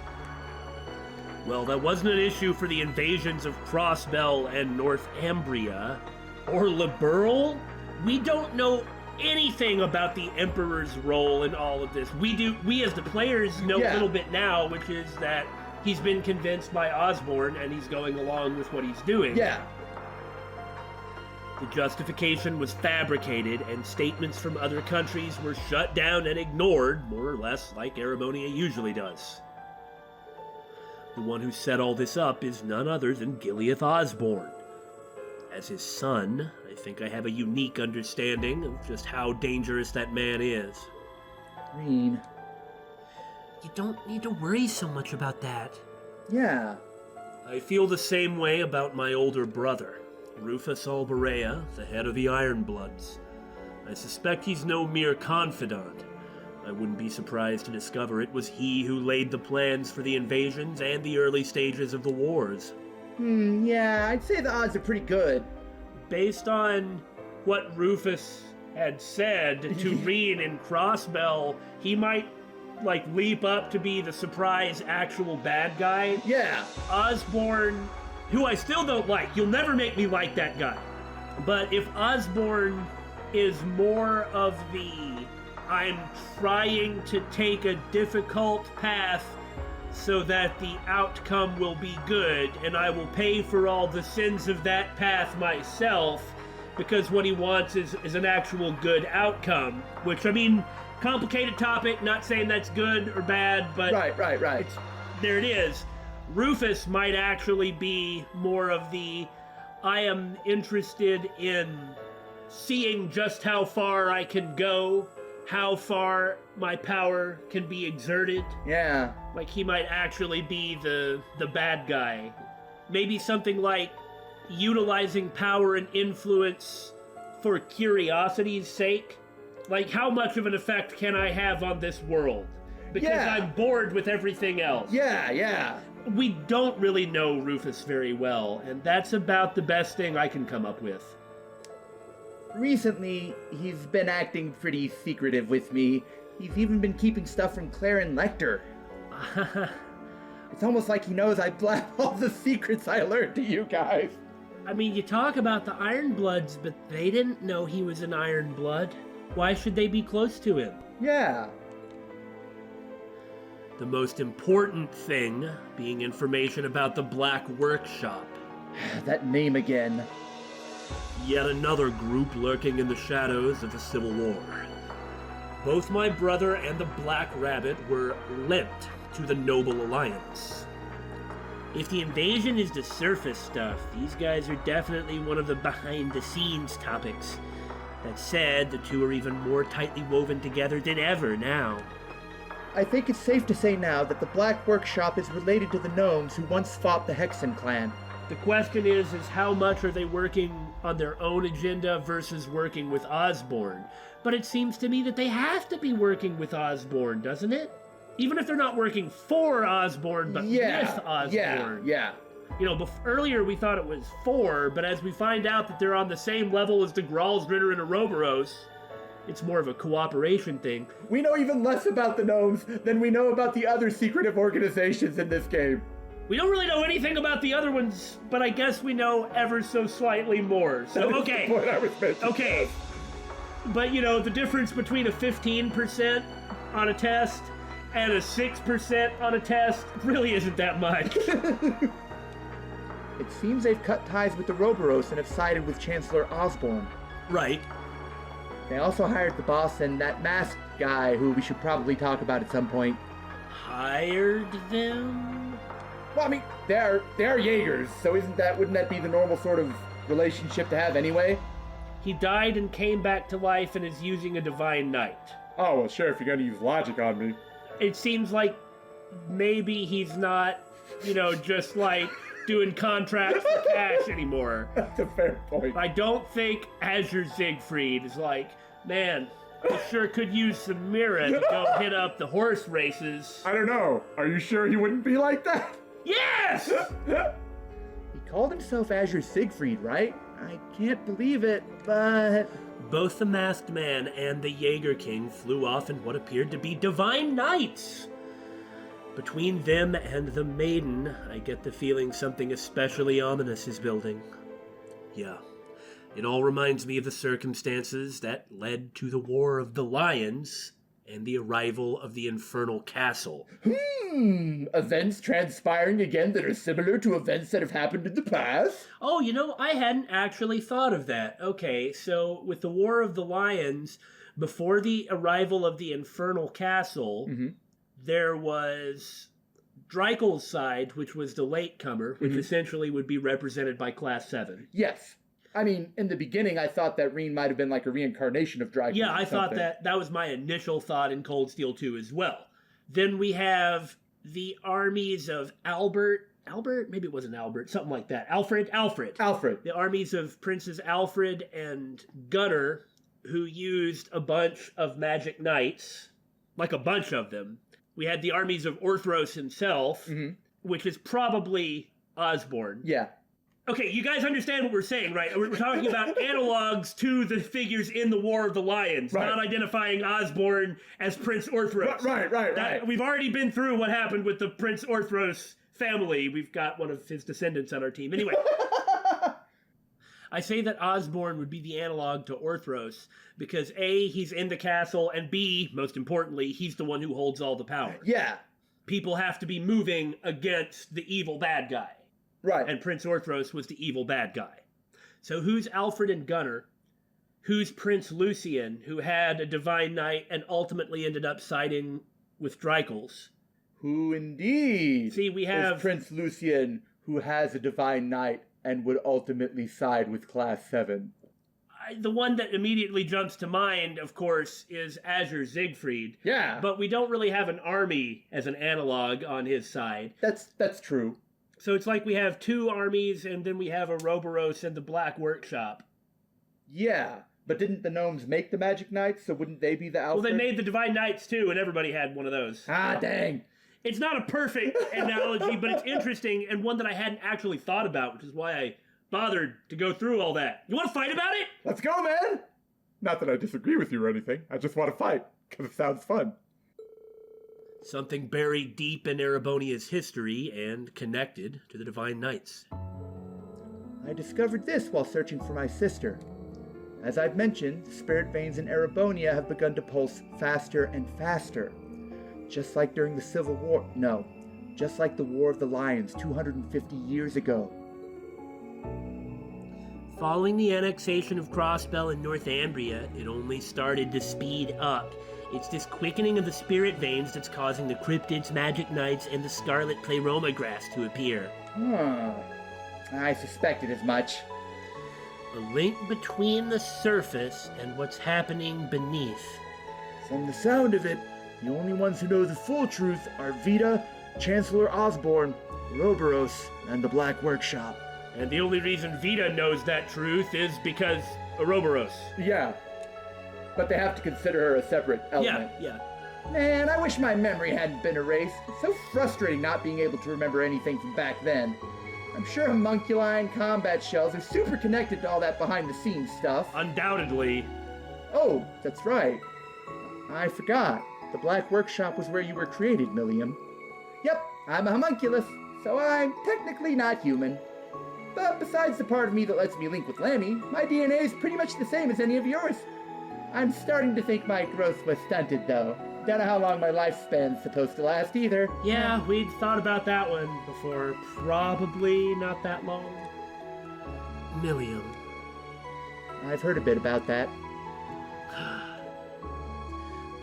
Speaker 1: Well, that wasn't an issue for the invasions of Crossbell and Northumbria. Or Liberal? We don't know anything about the Emperor's role in all of this. We as the players know a little bit now, which is that he's been convinced by Osborn and he's going along with what he's doing.
Speaker 2: Yeah.
Speaker 1: The justification was fabricated, and statements from other countries were shut down and ignored, more or less like Erebonia usually does. The one who set all this up is none other than Gileath Osborn. As his son, I think I have a unique understanding of just how dangerous that man is.
Speaker 2: Green.
Speaker 1: You don't need to worry so much about that.
Speaker 2: Yeah.
Speaker 1: I feel the same way about my older brother, Rufus Alberea, the head of the Ironbloods. I suspect he's no mere confidant. I wouldn't be surprised to discover it was he who laid the plans for the invasions and the early stages of the wars.
Speaker 2: Yeah, I'd say the odds are pretty good.
Speaker 1: Based on what Rufus had said to Reen in Crossbell, he might, leap up to be the surprise actual bad guy.
Speaker 2: Yeah.
Speaker 1: Osborn, who I still don't like. You'll never make me like that guy. But if Osborn is more of the, I'm trying to take a difficult path so that the outcome will be good, and I will pay for all the sins of that path myself, because what he wants is an actual good outcome. Which, I mean, complicated topic, not saying that's good or bad, but...
Speaker 2: Right.
Speaker 1: There it is. Rufus might actually be more of the, I am interested in seeing just how far I can go, how far my power can be exerted.
Speaker 2: Yeah.
Speaker 1: Like, he might actually be the bad guy. Maybe something like utilizing power and influence for curiosity's sake. Like, how much of an effect can I have on this world? Because I'm bored with everything else.
Speaker 2: Yeah.
Speaker 1: We don't really know Rufus very well, and that's about the best thing I can come up with.
Speaker 2: Recently, he's been acting pretty secretive with me. He's even been keeping stuff from Claire and Lecter. It's almost like he knows I blab all the secrets I learned to you guys.
Speaker 1: I mean, you talk about the Ironbloods, but they didn't know he was an Ironblood. Why should they be close to him?
Speaker 2: Yeah.
Speaker 1: The most important thing being information about the Black Workshop.
Speaker 2: That name again.
Speaker 1: Yet another group lurking in the shadows of the Civil War. Both my brother and the Black Rabbit were linked to the Noble Alliance. If the invasion is the surface stuff, these guys are definitely one of the behind-the-scenes topics. That said, the two are even more tightly woven together than ever now.
Speaker 2: I think it's safe to say now that the Black Workshop is related to the gnomes who once fought the Hexen clan.
Speaker 1: The question is how much are they working on their own agenda versus working with Osborn? But it seems to me that they have to be working with Osborn, doesn't it? Even if they're not working for Osborn, but with Osborn.
Speaker 2: Yeah.
Speaker 1: You know, earlier we thought it was for, but as we find out that they're on the same level as the Gralsritter and Ouroboros, it's more of a cooperation thing.
Speaker 2: We know even less about the gnomes than we know about the other secretive organizations in this game.
Speaker 1: We don't really know anything about the other ones, but I guess we know ever so slightly more. So, okay.
Speaker 2: That's the point I was making.
Speaker 1: Okay. But, you know, the difference between a 15% on a test and a 6% on a test really isn't that much.
Speaker 2: It seems they've cut ties with the Ouroboros and have sided with Chancellor Osborn.
Speaker 1: Right.
Speaker 2: They also hired the boss and that masked guy who we should probably talk about at some point.
Speaker 1: Hired them?
Speaker 2: Well, I mean, they're Jaegers, so wouldn't that be the normal sort of relationship to have anyway?
Speaker 1: He died and came back to life and is using a divine knight.
Speaker 2: Oh, well, sure, if you're gonna use logic on me.
Speaker 1: It seems like maybe he's not, you know, just like doing contracts for cash anymore.
Speaker 2: That's a fair point.
Speaker 1: I don't think Azure Siegfried is like, man, I sure could use some Mira to go hit up the horse races.
Speaker 2: I don't know. Are you sure he wouldn't be like that?
Speaker 1: Yes!
Speaker 2: He called himself Azure Siegfried, right? I can't believe it, but...
Speaker 1: Both the Masked Man and the Jaeger King flew off in what appeared to be divine knights. Between them and the Maiden, I get the feeling something especially ominous is building. Yeah, it all reminds me of the circumstances that led to the War of the Lions and the arrival of the Infernal Castle.
Speaker 2: Events transpiring again that are similar to events that have happened in the past?
Speaker 1: Oh, you know, I hadn't actually thought of that. Okay, so with the War of the Lions, before the arrival of the Infernal Castle, there was Dreikel's side, which was the latecomer, which essentially would be represented by Class VII.
Speaker 2: Yes. I mean, in the beginning, I thought that Reen might have been like a reincarnation of Dreikel.
Speaker 1: Yeah, I thought that was my initial thought in Cold Steel 2 as well. Then we have the armies of Albert, maybe it wasn't Albert, something like that. Alfred. The armies of Princes Alfred and Gunnar, who used a bunch of magic knights, like a bunch of them. We had the armies of Orthros himself, which is probably Osborn.
Speaker 2: Yeah.
Speaker 1: Okay, you guys understand what we're saying, right? We're talking about analogs to the figures in the War of the Lions, not identifying Osborn as Prince Orthros.
Speaker 2: Right.
Speaker 1: We've already been through what happened with the Prince Orthros family. We've got one of his descendants on our team. Anyway, I say that Osborn would be the analog to Orthros because A, he's in the castle, and B, most importantly, he's the one who holds all the power.
Speaker 2: Yeah.
Speaker 1: People have to be moving against the evil bad guy.
Speaker 2: Right.
Speaker 1: And Prince Orthros was the evil bad guy. So who's Alfred and Gunnar? Who's Prince Lucian, who had a divine knight and ultimately ended up siding with Dreikel's?
Speaker 2: Who indeed
Speaker 1: See, we have
Speaker 2: is Prince Lucian, who has a divine knight and would ultimately side with Class VII.
Speaker 1: The one that immediately jumps to mind, of course, is Azure Siegfried.
Speaker 2: Yeah.
Speaker 1: But we don't really have an army as an analog on his side.
Speaker 2: That's true.
Speaker 1: So it's like we have two armies, and then we have Ouroboros and the Black Workshop.
Speaker 2: Yeah, but didn't the gnomes make the Magic Knights, so wouldn't they be the Alfred?
Speaker 1: Well, they made the Divine Knights, too, and everybody had one of those.
Speaker 2: Ah, dang.
Speaker 1: It's not a perfect analogy, but it's interesting, and one that I hadn't actually thought about, which is why I bothered to go through all that. You want to fight about it?
Speaker 2: Let's go, man! Not that I disagree with you or anything. I just want to fight, because it sounds fun.
Speaker 1: Something buried deep in Erebonia's history and connected to the Divine Knights.
Speaker 2: I discovered this while searching for my sister. As I've mentioned, the spirit veins in Erebonia have begun to pulse faster and faster. Just like during the Civil War. No, just like the War of the Lions 250 years ago.
Speaker 1: Following the annexation of Crossbell and Northumbria, it only started to speed up. It's this quickening of the spirit veins that's causing the cryptids, magic knights, and the scarlet pleroma grass to appear.
Speaker 2: I suspected as much.
Speaker 1: A link between the surface and what's happening beneath.
Speaker 2: From the sound of it, the only ones who know the full truth are Vita, Chancellor Osborne, Ouroboros, and the Black Workshop.
Speaker 1: And the only reason Vita knows that truth is because Ouroboros.
Speaker 2: Yeah. But they have to consider her a separate element.
Speaker 1: Yeah.
Speaker 2: Man, I wish my memory hadn't been erased. It's so frustrating not being able to remember anything from back then. I'm sure homunculi and combat shells are super connected to all that behind-the-scenes stuff.
Speaker 1: Undoubtedly.
Speaker 2: Oh, that's right. I forgot. The Black Workshop was where you were created, Milliam. Yep, I'm a homunculus, so I'm technically not human. But besides the part of me that lets me link with Lammy, my DNA is pretty much the same as any of yours. I'm starting to think my growth was stunted, though. Don't know how long my lifespan's supposed to last, either.
Speaker 1: Yeah, we'd thought about that one before. Probably not that long. Milliam.
Speaker 2: I've heard a bit about that.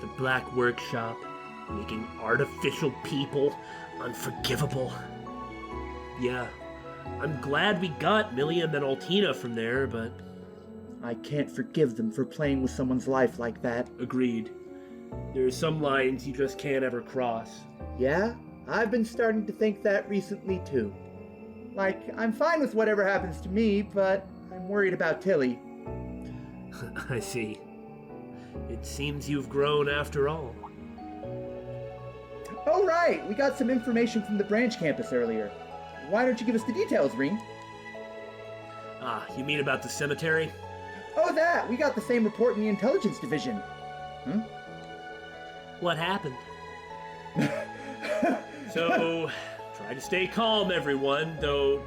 Speaker 1: The Black Workshop, making artificial people unforgivable. Yeah, I'm glad we got Milliam and Altina from there, but...
Speaker 2: I can't forgive them for playing with someone's life like that.
Speaker 1: Agreed. There are some lines you just can't ever cross.
Speaker 2: Yeah? I've been starting to think that recently, too. Like, I'm fine with whatever happens to me, but I'm worried about Tilly.
Speaker 1: I see. It seems you've grown after all.
Speaker 2: Oh, right! We got some information from the branch campus earlier. Why don't you give us the details, Ring?
Speaker 1: Ah, you mean about the cemetery?
Speaker 2: Oh, that! We got the same report in the intelligence division.
Speaker 1: What happened? So, try to stay calm, everyone, though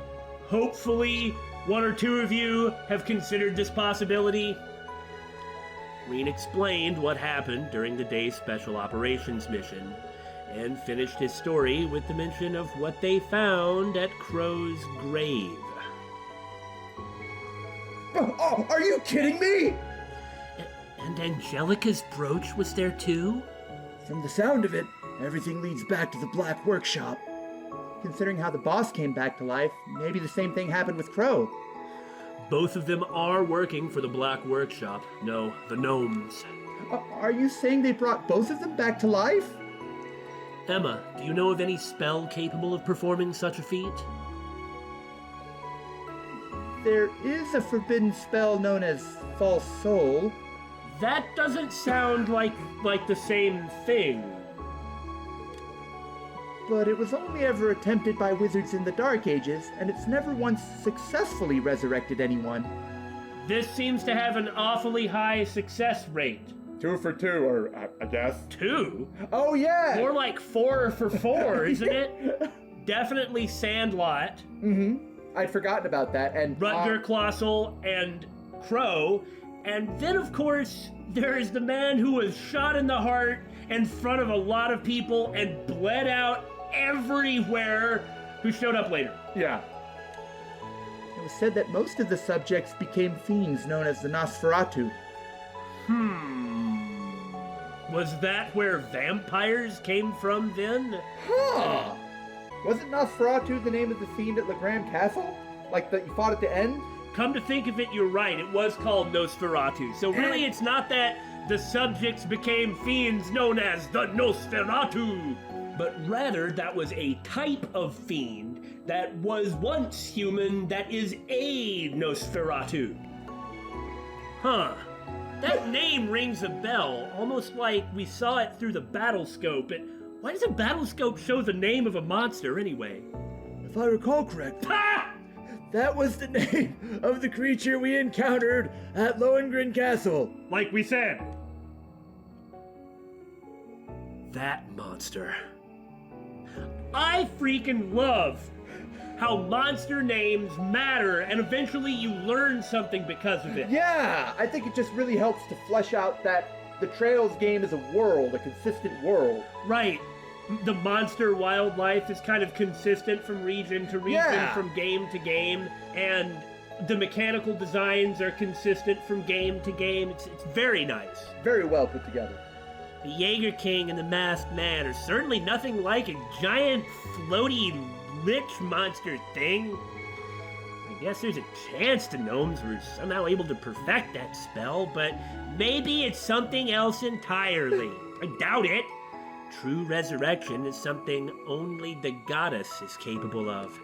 Speaker 1: hopefully one or two of you have considered this possibility. Reen explained what happened during the day's special operations mission, and finished his story with the mention of what they found at Crow's grave.
Speaker 2: Oh, are you kidding me?
Speaker 1: And Angelica's brooch was there too?
Speaker 2: From the sound of it, everything leads back to the Black Workshop. Considering how the boss came back to life, maybe the same thing happened with Crow.
Speaker 1: Both of them are working for the Black Workshop. No, the gnomes.
Speaker 2: Are you saying they brought both of them back to life?
Speaker 1: Emma, do you know of any spell capable of performing such a feat?
Speaker 2: There is a forbidden spell known as False Soul.
Speaker 1: That doesn't sound like the same thing.
Speaker 2: But it was only ever attempted by wizards in the Dark Ages, and it's never once successfully resurrected anyone.
Speaker 1: This seems to have an awfully high success rate.
Speaker 2: 2 for 2, or I guess.
Speaker 1: 2?
Speaker 2: Oh, yeah!
Speaker 1: More like 4 for 4, isn't it? Definitely Sandlot.
Speaker 2: Mm-hmm. I'd forgotten about that, and...
Speaker 1: Rutger Colossal and Crow. And then, of course, there is the man who was shot in the heart in front of a lot of people and bled out everywhere, who showed up later.
Speaker 2: Yeah. It was said that most of the subjects became fiends known as the Nosferatu.
Speaker 1: Was that where vampires came from then?
Speaker 2: Huh! Wasn't Nosferatu the name of the fiend at Legram Castle? Like that you fought at the end?
Speaker 1: Come to think of it, you're right. It was called Nosferatu. So really, it's not that the subjects became fiends known as the Nosferatu, but rather that was a type of fiend that was once human that is a Nosferatu. Huh. That name rings a bell, almost like we saw it through the battlescope. Why does a battlescope show the name of a monster anyway?
Speaker 2: If I recall correctly, that was the name of the creature we encountered at Lohengrin Castle.
Speaker 1: Like we said. That monster. I freaking love how monster names matter and eventually you learn something because of it.
Speaker 2: Yeah, I think it just really helps to flesh out that the Trails game is a world, a consistent world.
Speaker 1: Right. The monster wildlife is kind of consistent from region to region, from game to game, and The mechanical designs are consistent from game to game. It's very nice.
Speaker 2: Very well put together.
Speaker 1: The Jaeger King and the Masked Man are certainly nothing like a giant, floaty, lich monster thing. I guess there's a chance the gnomes were somehow able to perfect that spell, but maybe it's something else entirely. I doubt it. True resurrection is something only the goddess is capable of.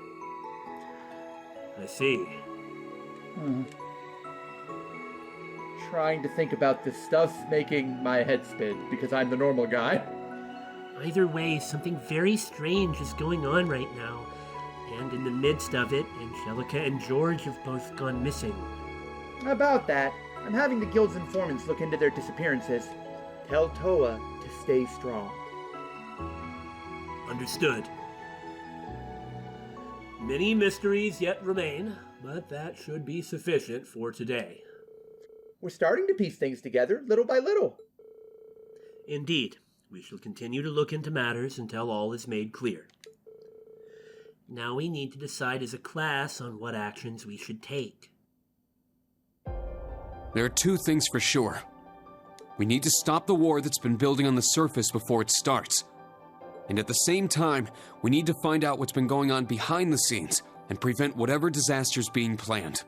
Speaker 1: I see.
Speaker 2: Trying to think about this stuff's making my head spin because I'm the normal guy.
Speaker 1: Either way, something very strange is going on right now. And in the midst of it, Angelica and George have both gone missing.
Speaker 2: About that, I'm having the guild's informants look into their disappearances. Tell Toa to stay strong.
Speaker 1: Understood. Many mysteries yet remain, but that should be sufficient for today.
Speaker 2: We're starting to piece things together, little by little.
Speaker 1: Indeed. We shall continue to look into matters until all is made clear. Now we need to decide as a class on what actions we should take.
Speaker 3: There are two things for sure. We need to stop the war that's been building on the surface before it starts. And at the same time, we need to find out what's been going on behind the scenes and prevent whatever disaster's being planned.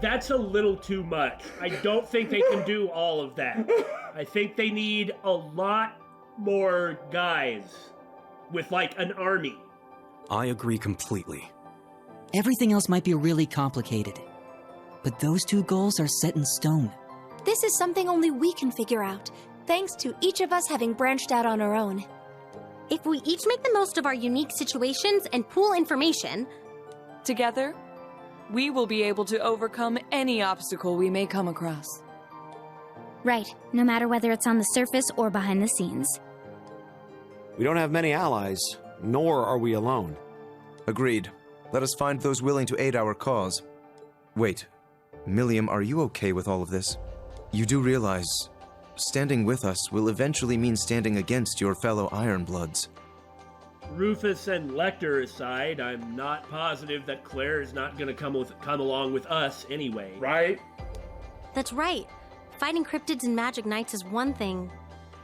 Speaker 1: That's a little too much. I don't think they can do all of that. I think they need a lot more guys with, like, an army.
Speaker 15: I agree completely.
Speaker 12: Everything else might be really complicated, but those two goals are set in stone.
Speaker 6: This is something only we can figure out, thanks to each of us having branched out on our own.
Speaker 18: If we each make the most of our unique situations and pool information,
Speaker 17: together, we will be able to overcome any obstacle we may come across.
Speaker 19: Right, no matter whether it's on the surface or behind the scenes.
Speaker 11: We don't have many allies, nor are we alone.
Speaker 13: Agreed. Let us find those willing to aid our cause. Wait, Milliam, are you okay with all of this? You do realize standing with us will eventually mean standing against your fellow Ironbloods.
Speaker 1: Rufus and Lecter aside, I'm not positive that Claire is not going to come along with us anyway.
Speaker 2: Right?
Speaker 18: That's right. Fighting cryptids and magic knights is one thing,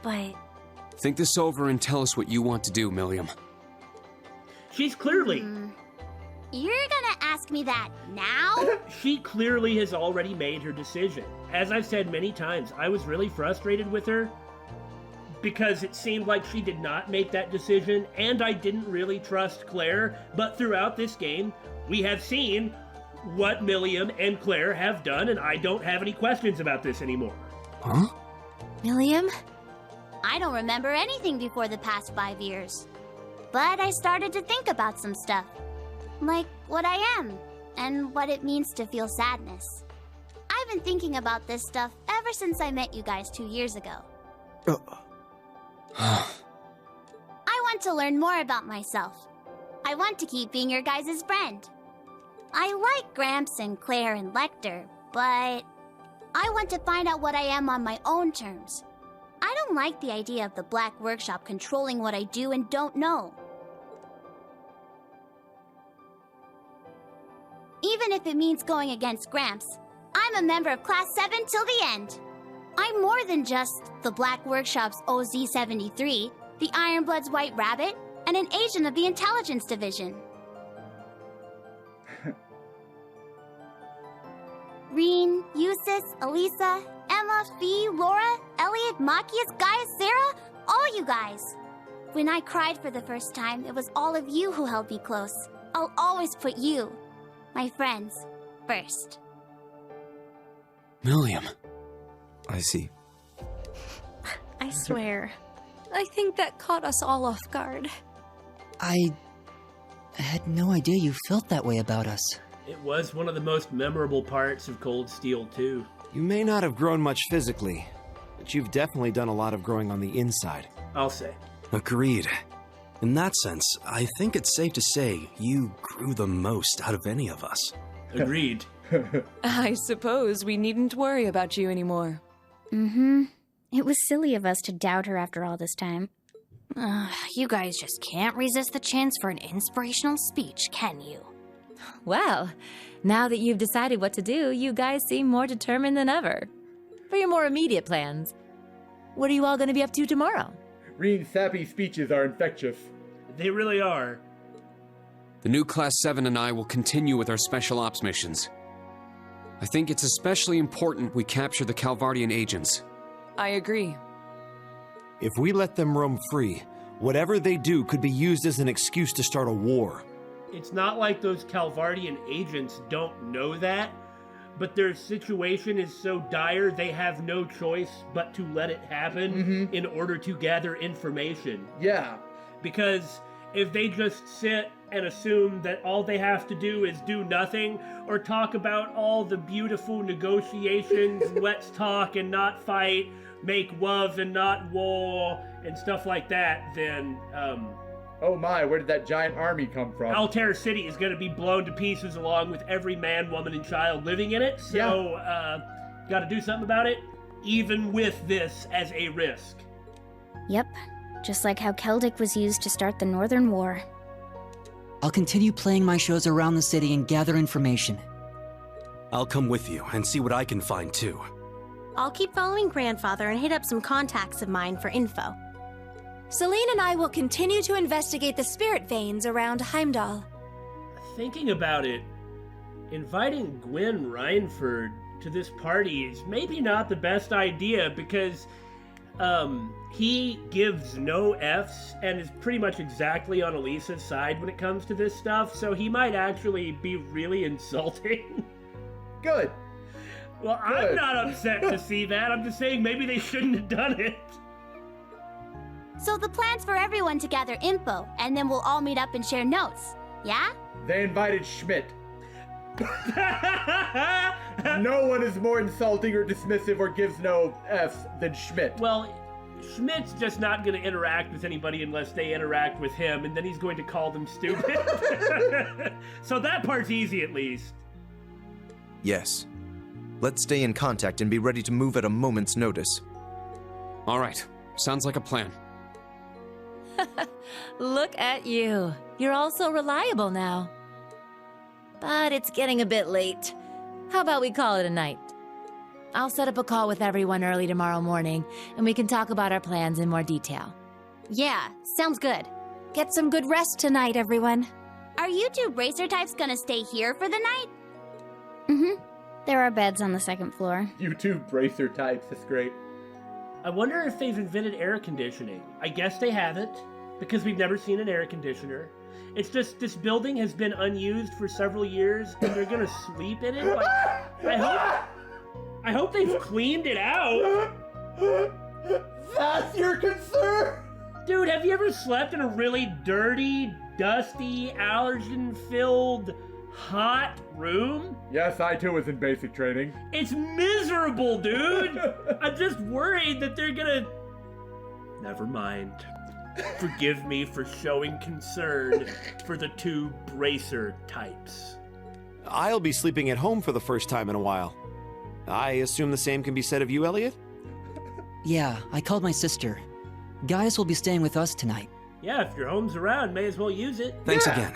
Speaker 18: but...
Speaker 3: Think this over and tell us what you want to do, Milliam.
Speaker 1: She's clearly...
Speaker 16: You're gonna ask me that now?
Speaker 1: She clearly has already made her decision. As I've said many times, I was really frustrated with her because it seemed like she did not make that decision, and I didn't really trust Claire. But throughout this game, we have seen what Milliam and Claire have done, and I don't have any questions about this anymore.
Speaker 3: Huh?
Speaker 6: Milliam?
Speaker 16: I don't remember anything before the past 5 years. But I started to think about some stuff. Like what I am, and what it means to feel sadness. I've been thinking about this stuff ever since I met you guys 2 years ago. I want to learn more about myself. I want to keep being your guys' friend. I like Gramps and Claire and Lecter, but I want to find out what I am on my own terms. I don't like the idea of the Black Workshop controlling what I do and don't know. Even if it means going against Gramps, I'm a member of Class 7 till the end. I'm more than just the Black Workshop's OZ-73, the Ironblood's White Rabbit, and an agent of the Intelligence Division. Reen, Eustace, Elisa, Emma, Fee, Laura, Elliot, Machias, Gaius, Sarah, all you guys. When I cried for the first time, it was all of you who held me close. I'll always put you, my friends, first.
Speaker 3: Milliam.
Speaker 13: I see.
Speaker 9: I swear, I think that caught us all off guard.
Speaker 12: I had no idea you felt that way about us.
Speaker 1: It was one of the most memorable parts of Cold Steel 2.
Speaker 11: You may not have grown much physically, but you've definitely done a lot of growing on the inside.
Speaker 1: I'll say.
Speaker 15: Agreed. In that sense, I think it's safe to say you grew the most out of any of us.
Speaker 1: Agreed.
Speaker 17: I suppose we needn't worry about you anymore.
Speaker 19: Mm-hmm. It was silly of us to doubt her after all this time.
Speaker 18: You guys just can't resist the chance for an inspirational speech, can you?
Speaker 14: Well, now that you've decided what to do, you guys seem more determined than ever. For your more immediate plans, what are you all going to be up to tomorrow?
Speaker 2: Reen's sappy speeches are infectious.
Speaker 1: They really are.
Speaker 3: The new Class 7 and I will continue with our special ops missions. I think it's especially important we capture the Calvardian agents.
Speaker 17: I agree.
Speaker 11: If we let them roam free, whatever they do could be used as an excuse to start a war.
Speaker 1: It's not like those Calvardian agents don't know that, but their situation is so dire they have no choice but to let it happen in order to gather information.
Speaker 2: Yeah.
Speaker 1: Because if they just sit and assume that all they have to do is do nothing, or talk about all the beautiful negotiations, let's talk and not fight, make love and not war, and stuff like that, then,
Speaker 2: oh my, where did that giant army come from?
Speaker 1: Altair City is going to be blown to pieces along with every man, woman, and child living in it, so, got to do something about it, even with this as a risk.
Speaker 19: Yep, just like how Celtic was used to start the Northern War.
Speaker 12: I'll continue playing my shows around the city and gather information.
Speaker 15: I'll come with you and see what I can find too.
Speaker 18: I'll keep following Grandfather and hit up some contacts of mine for info.
Speaker 20: Celine and I will continue to investigate the spirit veins around Heimdall.
Speaker 1: Thinking about it, inviting Gwen Reinford to this party is maybe not the best idea because he gives no Fs and is pretty much exactly on Elisa's side when it comes to this stuff, so he might actually be really insulting.
Speaker 2: Good.
Speaker 1: Well,
Speaker 2: Good.
Speaker 1: I'm not upset to see that. I'm just saying maybe they shouldn't have done it.
Speaker 16: So the plan's for everyone to gather info, and then we'll all meet up and share notes. Yeah?
Speaker 2: They invited Schmidt. No one is more insulting or dismissive or gives no F's than Schmidt.
Speaker 1: Well, Schmidt's just not going to interact with anybody unless they interact with him, and then he's going to call them stupid. So that part's easy, at least.
Speaker 13: Yes. Let's stay in contact and be ready to move at a moment's notice.
Speaker 3: All right. Sounds like a plan.
Speaker 14: Look at you. You're all so reliable now. But it's getting a bit late. How about we call it a night? I'll set up a call with everyone early tomorrow morning, and we can talk about our plans in more detail.
Speaker 18: Yeah, sounds good.
Speaker 20: Get some good rest tonight, everyone.
Speaker 16: Are you two bracer types gonna stay here for the night?
Speaker 19: Mm-hmm. There are beds on the second floor.
Speaker 2: You two bracer types, that's great.
Speaker 1: I wonder if they've invented air conditioning. I guess they haven't, because we've never seen an air conditioner. It's just this building has been unused for several years, and they're gonna sleep in it. Like, I hope they've cleaned it out.
Speaker 2: That's your concern?
Speaker 1: Dude, have you ever slept in a really dirty, dusty, allergen-filled, hot room?
Speaker 2: Yes, I too was in basic training.
Speaker 1: It's miserable, dude! I'm just worried that they're gonna... Never mind. Forgive me for showing concern for the two bracer types.
Speaker 11: I'll be sleeping at home for the first time in a while. I assume the same can be said of you, Elliot?
Speaker 12: Yeah, I called my sister. Gaius will be staying with us tonight.
Speaker 1: Yeah, if your home's around, may as well use it.
Speaker 15: Thanks again.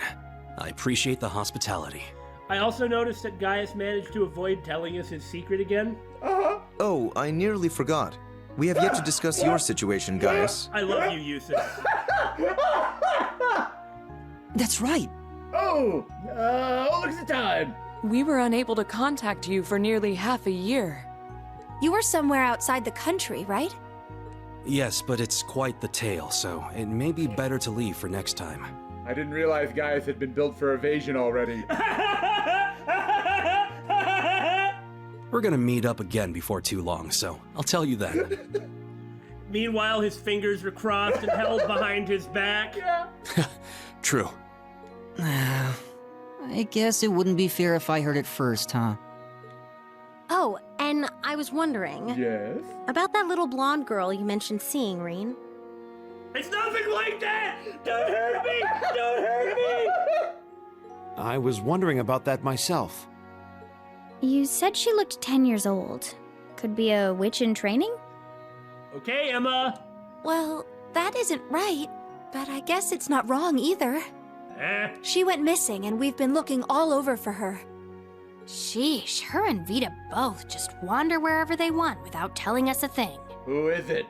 Speaker 15: I appreciate the hospitality.
Speaker 1: I also noticed that Gaius managed to avoid telling us his secret again.
Speaker 13: Oh, I nearly forgot. We have yet to discuss your situation, Gaius.
Speaker 1: I love you, Yusuf.
Speaker 12: That's right.
Speaker 2: Oh, look at the time.
Speaker 17: We were unable to contact you for nearly half a year.
Speaker 20: You were somewhere outside the country, right?
Speaker 15: Yes, but it's quite the tale, so it may be better to leave for next time.
Speaker 2: I didn't realize Gaius had been built for evasion already.
Speaker 15: We're gonna meet up again before too long, so I'll tell you then.
Speaker 1: Meanwhile, his fingers are crossed and held behind his back.
Speaker 15: True.
Speaker 12: I guess it wouldn't be fair if I heard it first, huh?
Speaker 18: Oh, and I was wondering...
Speaker 2: Yes?
Speaker 18: About that little blonde girl you mentioned seeing, Reen.
Speaker 1: It's nothing like that! Don't hurt me! Don't hurt me!
Speaker 11: I was wondering about that myself.
Speaker 19: You said she looked 10 years old. Could be a witch in training?
Speaker 1: Okay, Emma.
Speaker 20: Well, that isn't right, but I guess it's not wrong either.
Speaker 21: She went missing, and we've been looking all over for her.
Speaker 19: Sheesh, her and Vita both just wander wherever they want without telling us a thing.
Speaker 2: Who is it?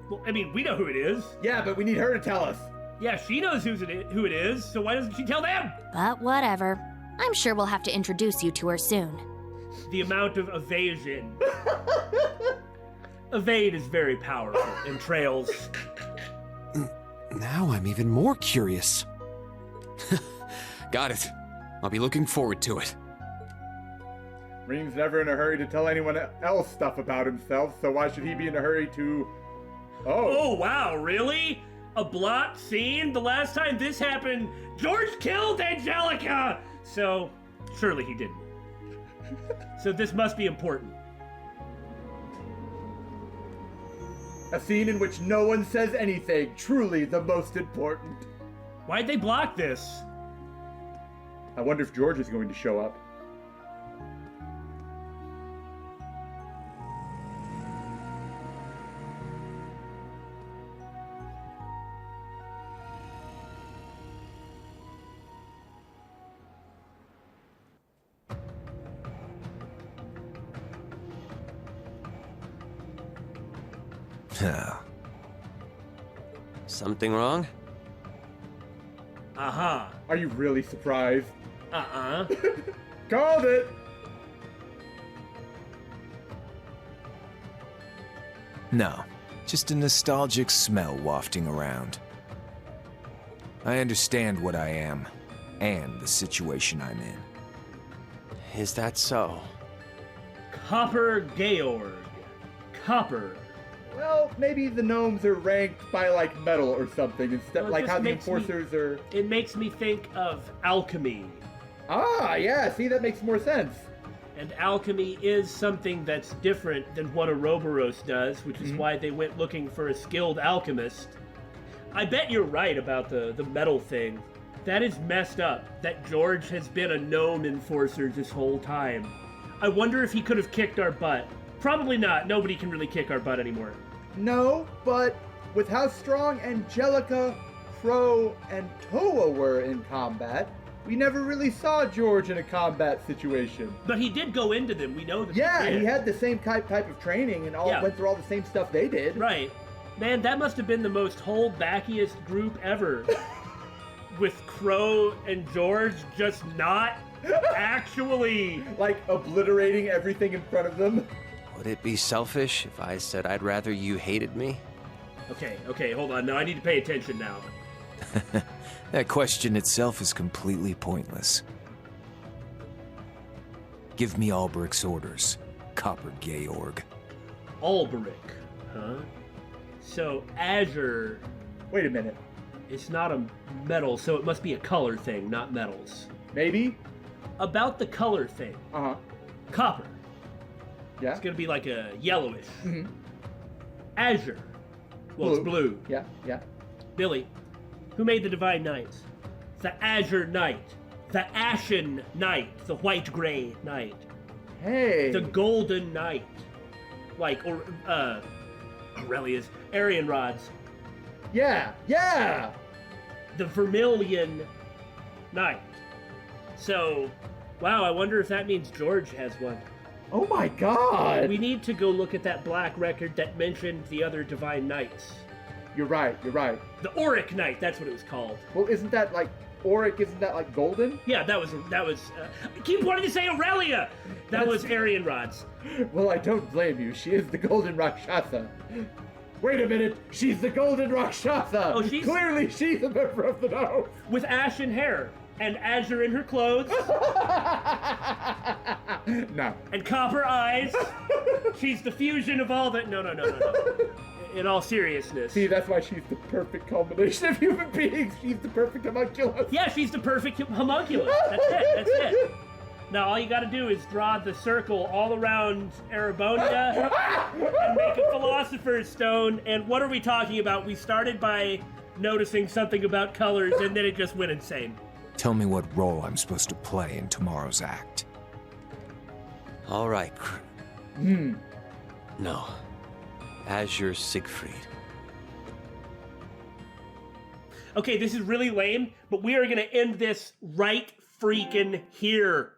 Speaker 1: Well, I mean, we know who it is.
Speaker 2: Yeah, but we need her to tell us.
Speaker 1: Yeah, she knows who it is, so why doesn't she tell them?
Speaker 19: But whatever. I'm sure we'll have to introduce you to her soon.
Speaker 1: The amount of evasion. Evade is very powerful in trails.
Speaker 3: Now I'm even more curious. Got it. I'll be looking forward to it.
Speaker 2: Ring's never in a hurry to tell anyone else stuff about himself, so why should he be in a hurry to...
Speaker 1: Oh, wow, really? A blot scene? The last time this happened, George killed Angelica! So, surely he didn't. So this must be important.
Speaker 2: A scene in which no one says anything, truly the most important.
Speaker 1: Why'd they block this?
Speaker 2: I wonder if George is going to show up.
Speaker 11: Something wrong?
Speaker 1: Uh-huh.
Speaker 2: Are you really surprised?
Speaker 1: Uh-uh.
Speaker 2: Called it!
Speaker 5: No, just a nostalgic smell wafting around. I understand what I am, and the situation I'm in.
Speaker 11: Is that so?
Speaker 1: Copper Georg. Copper.
Speaker 2: Well, maybe the gnomes are ranked by, like, metal or something, instead,
Speaker 1: Well,
Speaker 2: like how the enforcers are...
Speaker 1: It makes me think of alchemy.
Speaker 2: Ah, yeah, see, that makes more sense.
Speaker 1: And alchemy is something that's different than what Ouroboros does, which is why they went looking for a skilled alchemist. I bet you're right about the metal thing. That is messed up, that George has been a gnome enforcer this whole time. I wonder if he could have kicked our butt. Probably not. Nobody can really kick our butt anymore.
Speaker 2: No, but with how strong Angelica, Crow, and Toa were in combat, we never really saw George in a combat situation.
Speaker 1: But he did go into them, we know that.
Speaker 2: Yeah, he had the same type of training and went through all the same stuff they did.
Speaker 1: Right. Man, that must have been the most hold-backiest group ever. With Crow and George just not actually...
Speaker 2: like, obliterating everything in front of them.
Speaker 11: Would it be selfish if I said I'd rather you hated me?
Speaker 1: Okay, hold on. No, I need to pay attention now.
Speaker 5: That question itself is completely pointless. Give me Alberic's orders, Copper Georg.
Speaker 1: Alberic, huh? So, azure...
Speaker 2: Wait a minute.
Speaker 1: It's not a metal, so it must be a color thing, not metals.
Speaker 2: Maybe?
Speaker 1: About the color thing.
Speaker 2: Uh-huh.
Speaker 1: Copper.
Speaker 2: Yeah?
Speaker 1: It's gonna be like a yellowish.
Speaker 2: Mm-hmm.
Speaker 1: Azure. Well, it's blue.
Speaker 2: Yeah.
Speaker 1: Billy, who made the Divine Knights? The Azure Knight. The Ashen Knight. The White-Gray Knight.
Speaker 2: Hey!
Speaker 1: The Golden Knight. Like, Aurelia's Arian Rods.
Speaker 2: Yeah!
Speaker 1: The Vermilion Knight. So, wow, I wonder if that means George has one.
Speaker 2: Oh my god!
Speaker 1: We need to go look at that black record that mentioned the other Divine Knights.
Speaker 2: You're right.
Speaker 1: The Auric Knight, that's what it was called.
Speaker 2: Well, isn't that like golden?
Speaker 1: Yeah, that was I keep wanting to say Aurelia! That was Arian Rods.
Speaker 2: Well, I don't blame you. She is the Golden Rakshasa. Wait a minute, she's the Golden Rakshasa!
Speaker 1: Oh,
Speaker 2: Clearly she's a member of the Gnome!
Speaker 1: With ashen hair. And azure in her clothes.
Speaker 2: No.
Speaker 1: And copper eyes. She's the fusion of all that. No. In all seriousness.
Speaker 2: See, that's why she's the perfect combination of human beings. She's the perfect homunculus.
Speaker 1: Yeah, she's the perfect homunculus. That's it. Now all you gotta do is draw the circle all around Erebonia and make a Philosopher's Stone. And what are we talking about? We started by noticing something about colors and then it just went insane.
Speaker 5: Tell me what role I'm supposed to play in tomorrow's act.
Speaker 11: All right. No. Azure Siegfried.
Speaker 1: Okay, this is really lame, but we are gonna end this right freaking here.